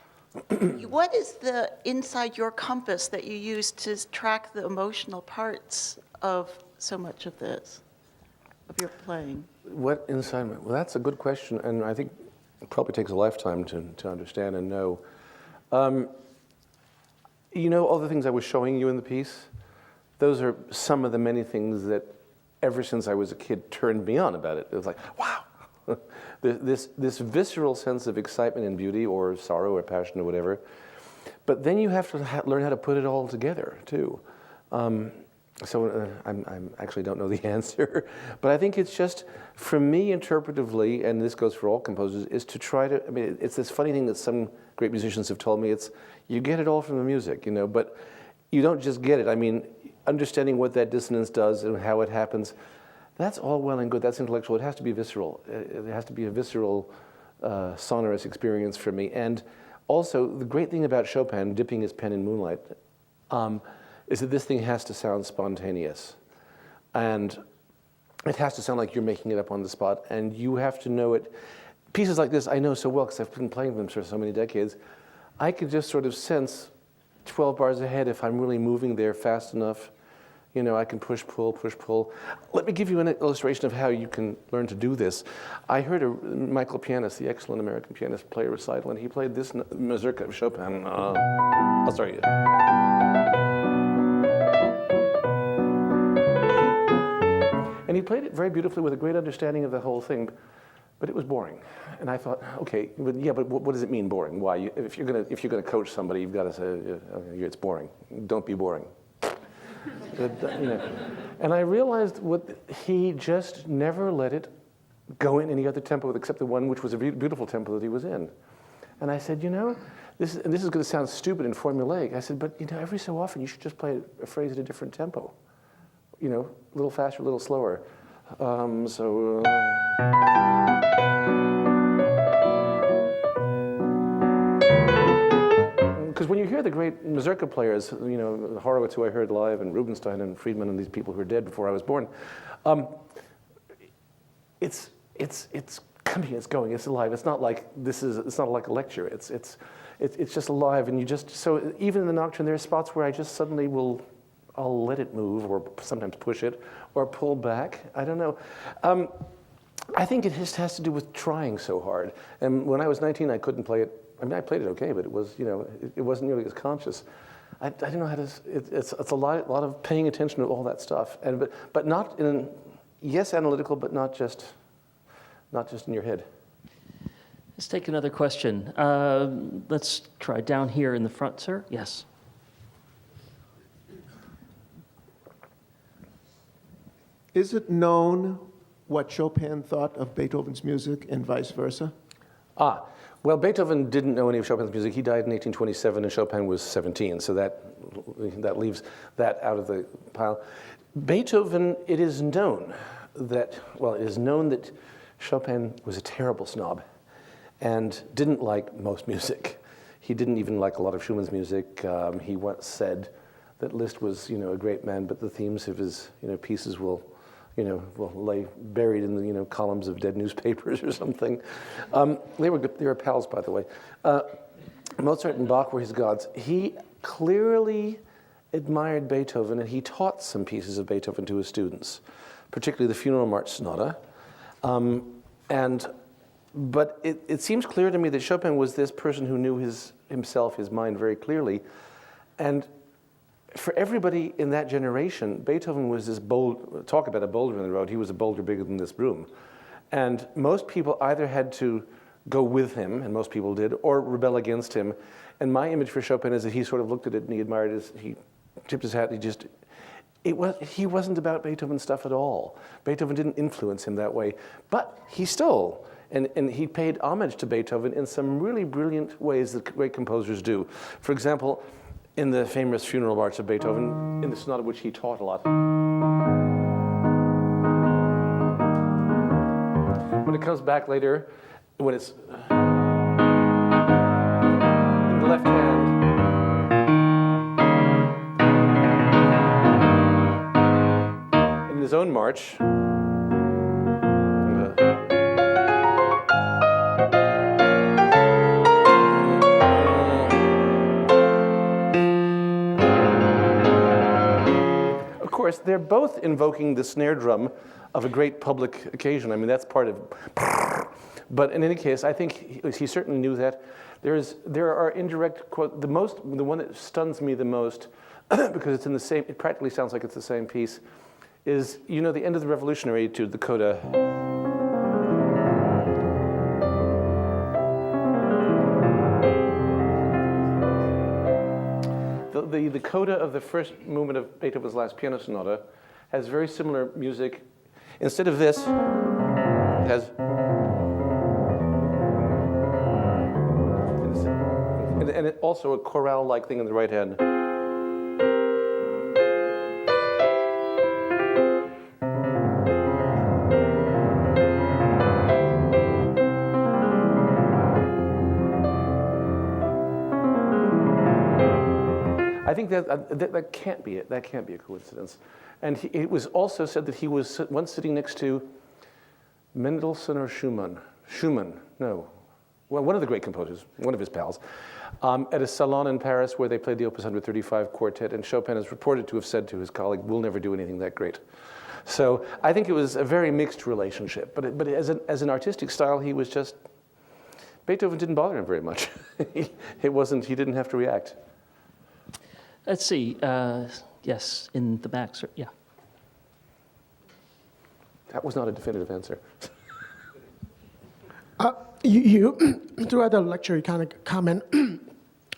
what is the inside your compass that you use to track the emotional parts of so much of this, of your playing? What inside me? Well, that's a good question, and I think it probably takes a lifetime to understand and know. You know, all the things I was showing you in the piece, those are some of the many things that ever since I was a kid turned me on about it. It was like, wow. This visceral sense of excitement and beauty or sorrow or passion or whatever. But then you have to learn how to put it all together, too. So I actually don't know the answer, but I think it's just, for me, interpretively, and this goes for all composers, is to try to, I mean, it's this funny thing that some great musicians have told me, it's, you get it all from the music, you know, but you don't just get it. I mean, understanding what that dissonance does and how it happens, that's all well and good, that's intellectual, it has to be visceral. It has to be a visceral, sonorous experience for me. And also, the great thing about Chopin, dipping his pen in moonlight, is that this thing has to sound spontaneous. And it has to sound like you're making it up on the spot, and you have to know it. Pieces like this I know so well because I've been playing them for so many decades. I could just sort of sense 12 bars ahead if I'm really moving there fast enough. You know, I can push, pull, push, pull. Let me give you an illustration of how you can learn to do this. I heard a Michael pianist, the excellent American pianist, play a recital, and he played this mazurka of Chopin. I'll start you. And he played it very beautifully with a great understanding of the whole thing, but it was boring. And I thought, okay, but what does it mean, boring? Why? If you're gonna coach somebody, you've got to say, okay, it's boring. Don't be boring. You know. And I realized he just never let it go in any other tempo except the one which was a beautiful tempo that he was in. And I said, you know, this is going to sound stupid and formulaic. I said, but you know, every so often you should just play a phrase at a different tempo. You know, a little faster, a little slower. Because when you hear the great mazurka players, you know, Horowitz, who I heard live, and Rubinstein and Friedman and these people who are dead before I was born, it's coming, it's going, it's alive. It's not like it's not like a lecture. It's just alive, and you just, so even in the nocturne, there are spots where I just suddenly I'll let it move, or sometimes push it, or pull back. I don't know. I think it just has to do with trying so hard. And when I was 19, I couldn't play it. I mean, I played it okay, but it was, you know, it wasn't nearly as conscious. I don't know how to. It's a lot of paying attention to all that stuff, but not in, yes, analytical, but not just in your head. Let's take another question. Let's try down here in the front, sir. Yes. Is it known what Chopin thought of Beethoven's music and vice versa? Well, Beethoven didn't know any of Chopin's music. He died in 1827, and Chopin was 17, so that leaves that out of the pile. Beethoven, it is known that Chopin was a terrible snob and didn't like most music. He didn't even like a lot of Schumann's music. He once said that Liszt was, you know, a great man, but the themes of his, you know, pieces will lay buried in the, you know, columns of dead newspapers or something. They were pals, by the way. Mozart and Bach were his gods. He clearly admired Beethoven, and he taught some pieces of Beethoven to his students, particularly the Funeral March Sonata. But it seems clear to me that Chopin was this person who knew his mind very clearly. And for everybody in that generation, Beethoven was this bold, talk about a boulder in the road, he was a boulder bigger than this room. And most people either had to go with him, and most people did, or rebel against him. And my image for Chopin is that he sort of looked at it and he admired it, he tipped his hat, and he wasn't about Beethoven stuff at all. Beethoven didn't influence him that way, but he stole. And he paid homage to Beethoven in some really brilliant ways that great composers do. For example, in the famous Funeral March of Beethoven, in the sonata which he taught a lot. When it comes back later, when it's in the left hand, in his own march, of course, they're both invoking the snare drum of a great public occasion. I mean, that's part of. But in any case, I think he certainly knew that. There are indirect quote. The one that stuns me the most, because it's in the same. It practically sounds like it's the same piece. Is the end of the Revolutionary Etude, the coda. The coda of the first movement of Beethoven's Last Piano Sonata has very similar music. Instead of this, it has. And it also a chorale-like thing in the right hand. I think that can't be it. That can't be a coincidence. And it was also said that he was once sitting next to Mendelssohn or Schumann. No. Well, one of the great composers, one of his pals, at a salon in Paris where they played the Opus 135 quartet, and Chopin is reported to have said to his colleague, "We'll never do anything that great." So I think it was a very mixed relationship. But as an artistic style, he was just, Beethoven didn't bother him very much. He didn't have to react. Let's see. Yes, in the back, sir. Yeah. That was not a definitive answer. You throughout the lecture, you kind of comment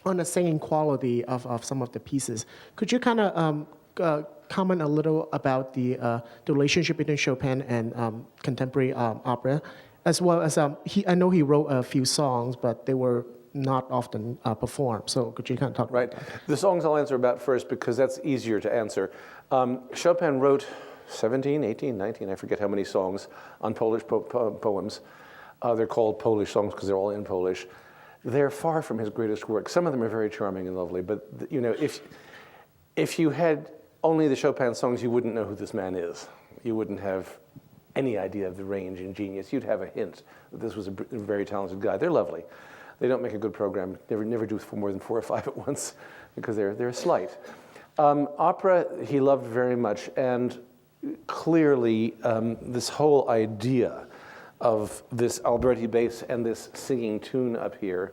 on the singing quality of some of the pieces. Could you kind of comment a little about the relationship between Chopin and contemporary opera, as well as I know he wrote a few songs, but they were not often performed. So could you kind of talk Right. about that? The songs I'll answer about first because that's easier to answer. Chopin wrote 17, 18, 19, I forget how many songs on Polish poems. They're called Polish songs because they're all in Polish. They're far from his greatest work. Some of them are very charming and lovely, but if you had only the Chopin songs, you wouldn't know who this man is. You wouldn't have any idea of the range and genius. You'd have a hint that this was a very talented guy. They're lovely. They don't make a good program. Never do more than 4 or 5 at once because they're slight. Opera he loved very much, and clearly this whole idea of this Alberti bass and this singing tune up here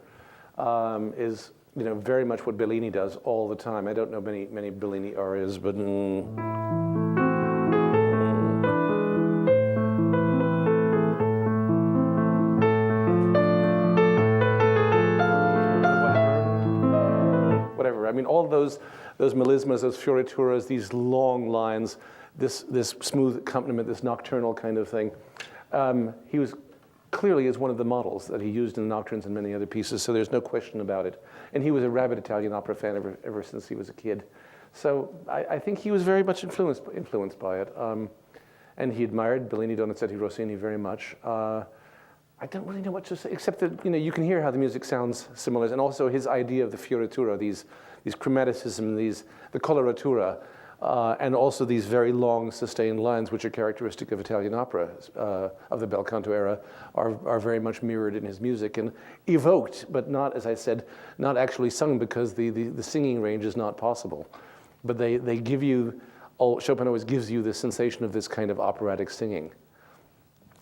is very much what Bellini does all the time. I don't know many Bellini arias, but. Whatever. I mean, all those melismas, those fiorituras, these long lines, this smooth accompaniment, this nocturnal kind of thing. He was clearly is one of the models that he used in Nocturnes and many other pieces, so there's no question about it. And he was a rabid Italian opera fan ever since he was a kid. So I think he was very much influenced by it. And he admired Bellini, Donizetti, Rossini very much. I don't really know what to say, except that you can hear how the music sounds similar, and also his idea of the fioritura, these chromaticism, the coloratura, And also these very long sustained lines, which are characteristic of Italian opera of the bel canto era, are very much mirrored in his music and evoked, but not, as I said, not actually sung, because the singing range is not possible. But they give you, Chopin always gives you the sensation of this kind of operatic singing.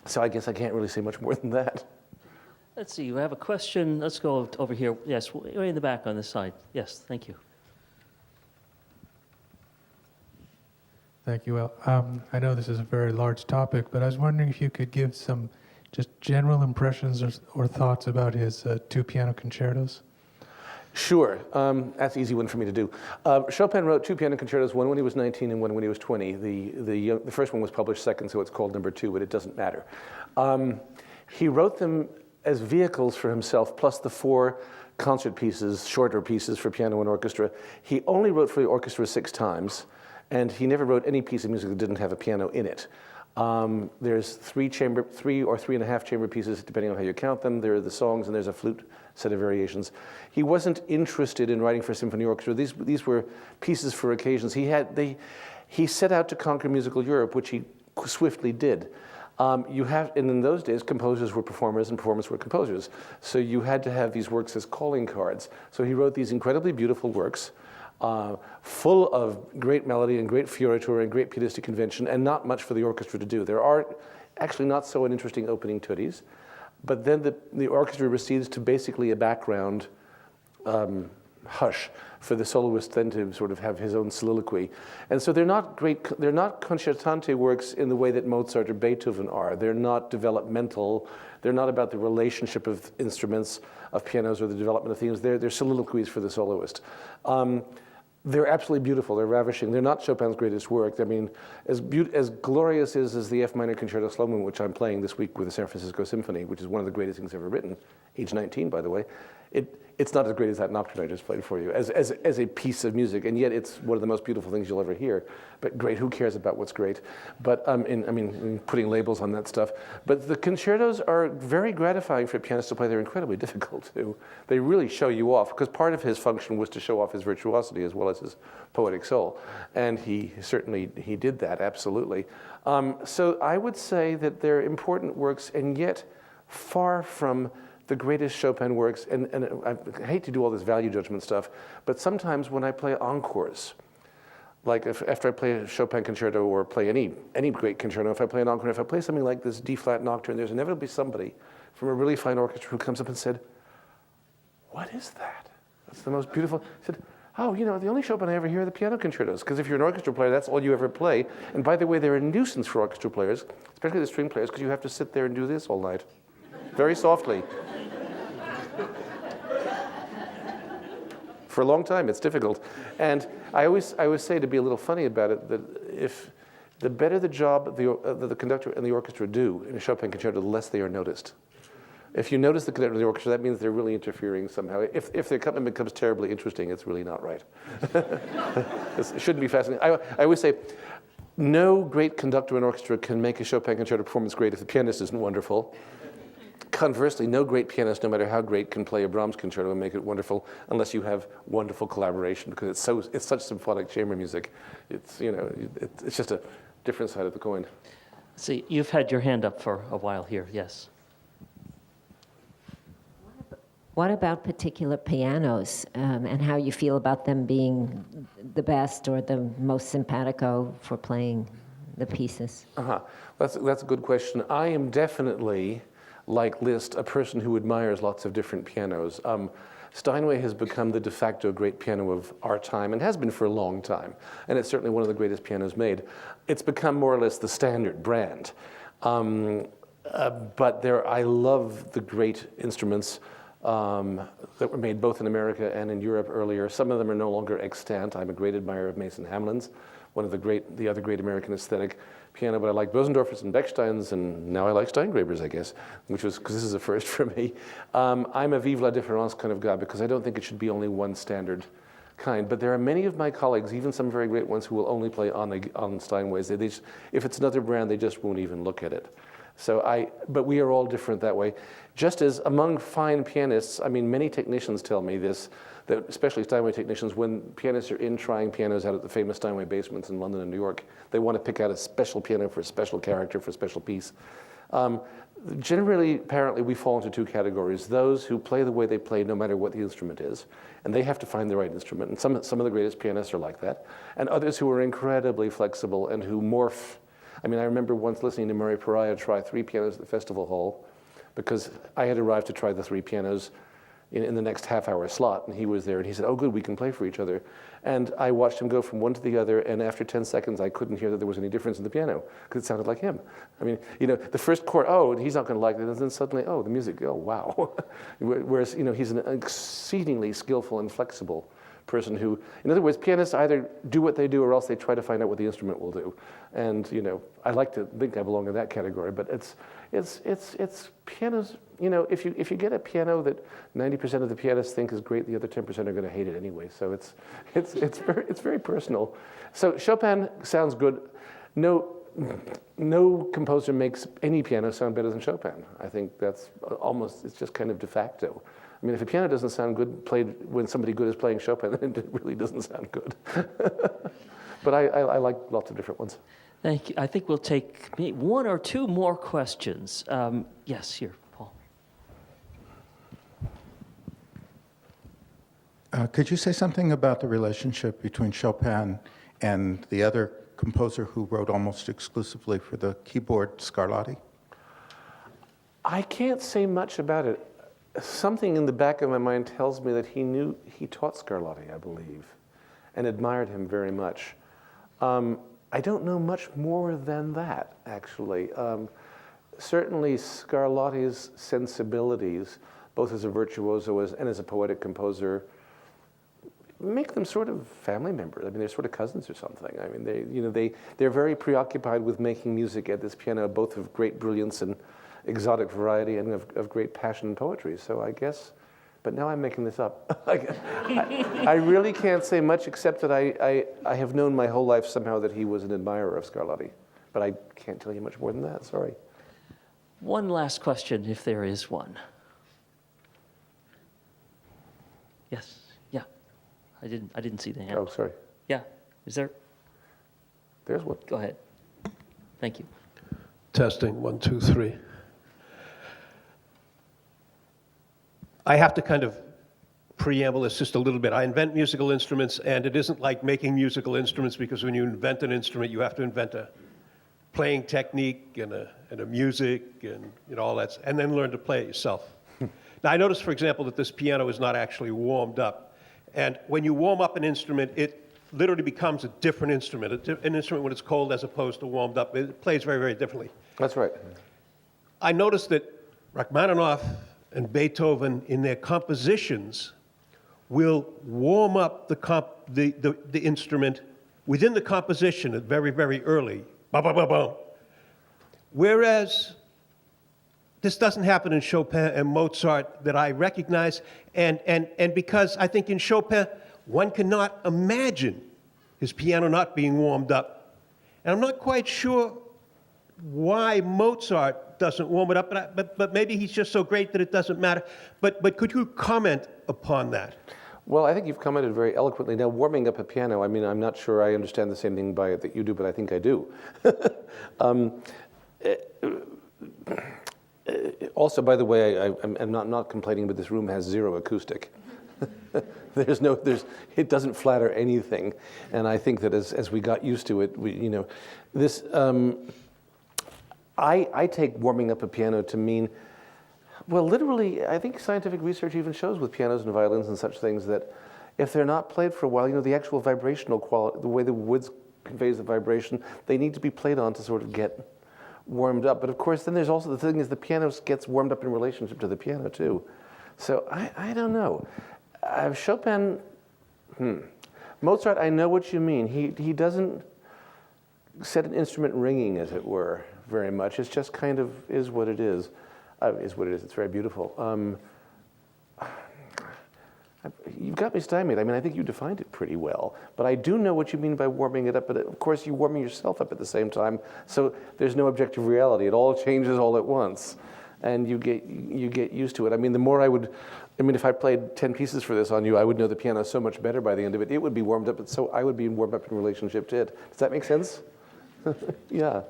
So I guess I can't really say much more than that. Let's see, you have a question. Let's go over here. Yes, way in the back on this side. Yes, thank you. Thank you, Al. I know this is a very large topic, but I was wondering if you could give some just general impressions or thoughts about his two piano concertos. Sure, that's an easy one for me to do. Chopin wrote two piano concertos, one when he was 19 and one when he was 20. The first one was published second, so it's called number 2, but it doesn't matter. He wrote them as vehicles for himself, plus the 4 concert pieces, shorter pieces for piano and orchestra. He only wrote for the orchestra 6 times, and he never wrote any piece of music that didn't have a piano in it. There's 3 or 3.5 chamber pieces, depending on how you count them. There are the songs, and there's a flute set of variations. He wasn't interested in writing for symphony orchestra. These were pieces for occasions. He set out to conquer musical Europe, which he swiftly did. And in those days, composers were performers and performers were composers. So you had to have these works as calling cards. So he wrote these incredibly beautiful works, full of great melody and great fioritura and great pianistic convention, and not much for the orchestra to do. There are actually not so uninteresting opening tuttis, but then the orchestra recedes to basically a background hush for the soloist then to sort of have his own soliloquy. And so they're not concertante works in the way that Mozart or Beethoven are. They're not developmental. They're not about the relationship of instruments, of pianos, or the development of themes. They're soliloquies for the soloist. They're absolutely beautiful. They're ravishing. They're not Chopin's greatest work. I mean, as glorious as the F minor concerto slow movement, which I'm playing this week with the San Francisco Symphony, which is one of the greatest things ever written, age 19, by the way. It's not as great as that nocturne I just played for you, as a piece of music, and yet it's one of the most beautiful things you'll ever hear. But great, who cares about what's great? But in putting labels on that stuff. But the concertos are very gratifying for pianists to play. They're incredibly difficult too. They really show you off, because part of his function was to show off his virtuosity as well as his poetic soul, and he did that absolutely. So I would say that they're important works, and yet far from the greatest Chopin works, and I hate to do all this value judgment stuff, but sometimes when I play encores, like after I play a Chopin concerto or play any great concerto, if I play an encore, if I play something like this D-flat nocturne, there's inevitably somebody from a really fine orchestra who comes up and said, "What is that? That's the most beautiful." I said, "Oh, the only Chopin I ever hear are the piano concertos, because if you're an orchestra player, that's all you ever play. And by the way, they're a nuisance for orchestra players, especially the string players, because you have to sit there and do this all night, very softly." For a long time, it's difficult. And I always say, to be a little funny about it, that if the better the job the conductor and the orchestra do in a Chopin concerto, the less they are noticed. If you notice the conductor and the orchestra, that means they're really interfering somehow. If the accompaniment becomes terribly interesting, it's really not right. It shouldn't be fascinating. I always say, no great conductor and orchestra can make a Chopin concerto performance great if the pianist isn't wonderful. Conversely, no great pianist, no matter how great, can play a Brahms concerto and make it wonderful unless you have wonderful collaboration, because it's such symphonic chamber music. It's just a different side of the coin. See, you've had your hand up for a while here. Yes. What about particular pianos and how you feel about them being the best or the most simpatico for playing the pieces? That's a good question. I am definitely, like Liszt, a person who admires lots of different pianos. Steinway has become the de facto great piano of our time, and has been for a long time. And it's certainly one of the greatest pianos made. It's become more or less the standard brand. But I love the great instruments that were made both in America and in Europe earlier. Some of them are no longer extant. I'm a great admirer of Mason Hamlin's, one of the other great American aesthetic piano, but I like Bösendorfer's and Bechstein's, and now I like Steingraber's, I guess, because this is a first for me. I'm a vive la différence kind of guy, because I don't think it should be only one standard kind. But there are many of my colleagues, even some very great ones, who will only play on Steinways. If it's another brand, they just won't even look at it. But we are all different that way. Just as among fine pianists, I mean, many technicians tell me this, that especially Steinway technicians, when pianists are in trying pianos out at the famous Steinway basements in London and New York, they want to pick out a special piano for a special character, for a special piece. Generally, apparently, we fall into two categories. Those who play the way they play no matter what the instrument is, and they have to find the right instrument. And some of the greatest pianists are like that. And others who are incredibly flexible and who morph. I mean, I remember once listening to Murray Pariah try 3 pianos at the festival hall, because I had arrived to try the 3 pianos in the next half-hour slot, and he was there, and he said, "Oh, good, we can play for each other." And I watched him go from one to the other, and after 10 seconds, I couldn't hear that there was any difference in the piano, because it sounded like him. I mean, the first chord, oh, he's not going to like it, and then suddenly, oh, the music, oh, wow. Whereas, he's an exceedingly skillful and flexible person who, in other words, pianists either do what they do or else they try to find out what the instrument will do. And, I like to think I belong in that category, but it's pianos, if you get a piano that 90% of the pianists think is great, the other 10% are going to hate it anyway. So it's very personal. So Chopin sounds good. No composer makes any piano sound better than Chopin. I think that's it's just kind of de facto. I mean, if a piano doesn't sound good played when somebody good is playing Chopin, then it really doesn't sound good. But I like lots of different ones. Thank you. I think we'll take 1 or 2 more questions. Yes, here, Paul. Could you say something about the relationship between Chopin and the other composer who wrote almost exclusively for the keyboard, Scarlatti? I can't say much about it. Something in the back of my mind tells me that he taught Scarlatti, I believe, and admired him very much. I don't know much more than that, actually. Certainly Scarlatti's sensibilities, both as a virtuoso and as a poetic composer, make them sort of family members. I mean, they're sort of cousins or something. I mean, they're very preoccupied with making music at this piano, both of great brilliance and exotic variety and of great passion and poetry. So I guess, but now I'm making this up. I really can't say much except that I have known my whole life somehow that he was an admirer of Scarlatti. But I can't tell you much more than that, sorry. One last question, if there is one. Yes, yeah. I didn't see the hand. Oh, sorry. Yeah, is there? There's one. Go ahead. Thank you. Testing, 1, 2, 3. I have to kind of preamble this just a little bit. I invent musical instruments, and it isn't like making musical instruments, because when you invent an instrument, you have to invent a playing technique and a music and all that, and then learn to play it yourself. Now, I noticed, for example, that this piano is not actually warmed up. And when you warm up an instrument, it literally becomes a different instrument, an instrument when it's cold as opposed to warmed up. It plays very, very differently. That's right. I noticed that Rachmaninoff and Beethoven, in their compositions, will warm up the instrument within the composition very, very early. Ba, ba, ba, ba. Whereas this doesn't happen in Chopin and Mozart that I recognize, and because I think in Chopin, one cannot imagine his piano not being warmed up. And I'm not quite sure why Mozart doesn't warm it up, but maybe he's just so great that it doesn't matter. But could you comment upon that? Well, I think you've commented very eloquently. Now, warming up a piano, I mean, I'm not sure I understand the same thing by it that you do, but I think I do. Also, by the way, I'm not complaining, but this room has zero acoustic. It doesn't flatter anything, and I think that as we got used to it, I take warming up a piano to mean, well, literally, I think scientific research even shows with pianos and violins and such things that if they're not played for a while, the actual vibrational quality, the way the wood conveys the vibration, they need to be played on to sort of get warmed up. But of course, then there's also the thing is the piano gets warmed up in relationship to the piano too. So I don't know. Chopin, Mozart, I know what you mean. He doesn't set an instrument ringing, as it were, very much. It's just kind of is what it is. It's very beautiful. You've got me stymied. I mean, I think you defined it pretty well. But I do know what you mean by warming it up, but of course you're warming yourself up at the same time, so there's no objective reality. It all changes all at once, and you get used to it. I mean, if I played 10 pieces for this on you, I would know the piano so much better by the end of it. It would be warmed up, so I would be warmed up in relationship to it. Does that make sense? Yeah.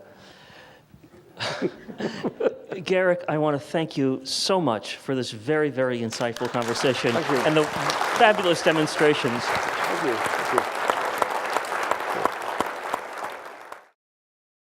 Garrick, I want to thank you so much for this very, very insightful conversation Thank you. and the fabulous demonstrations. Thank you.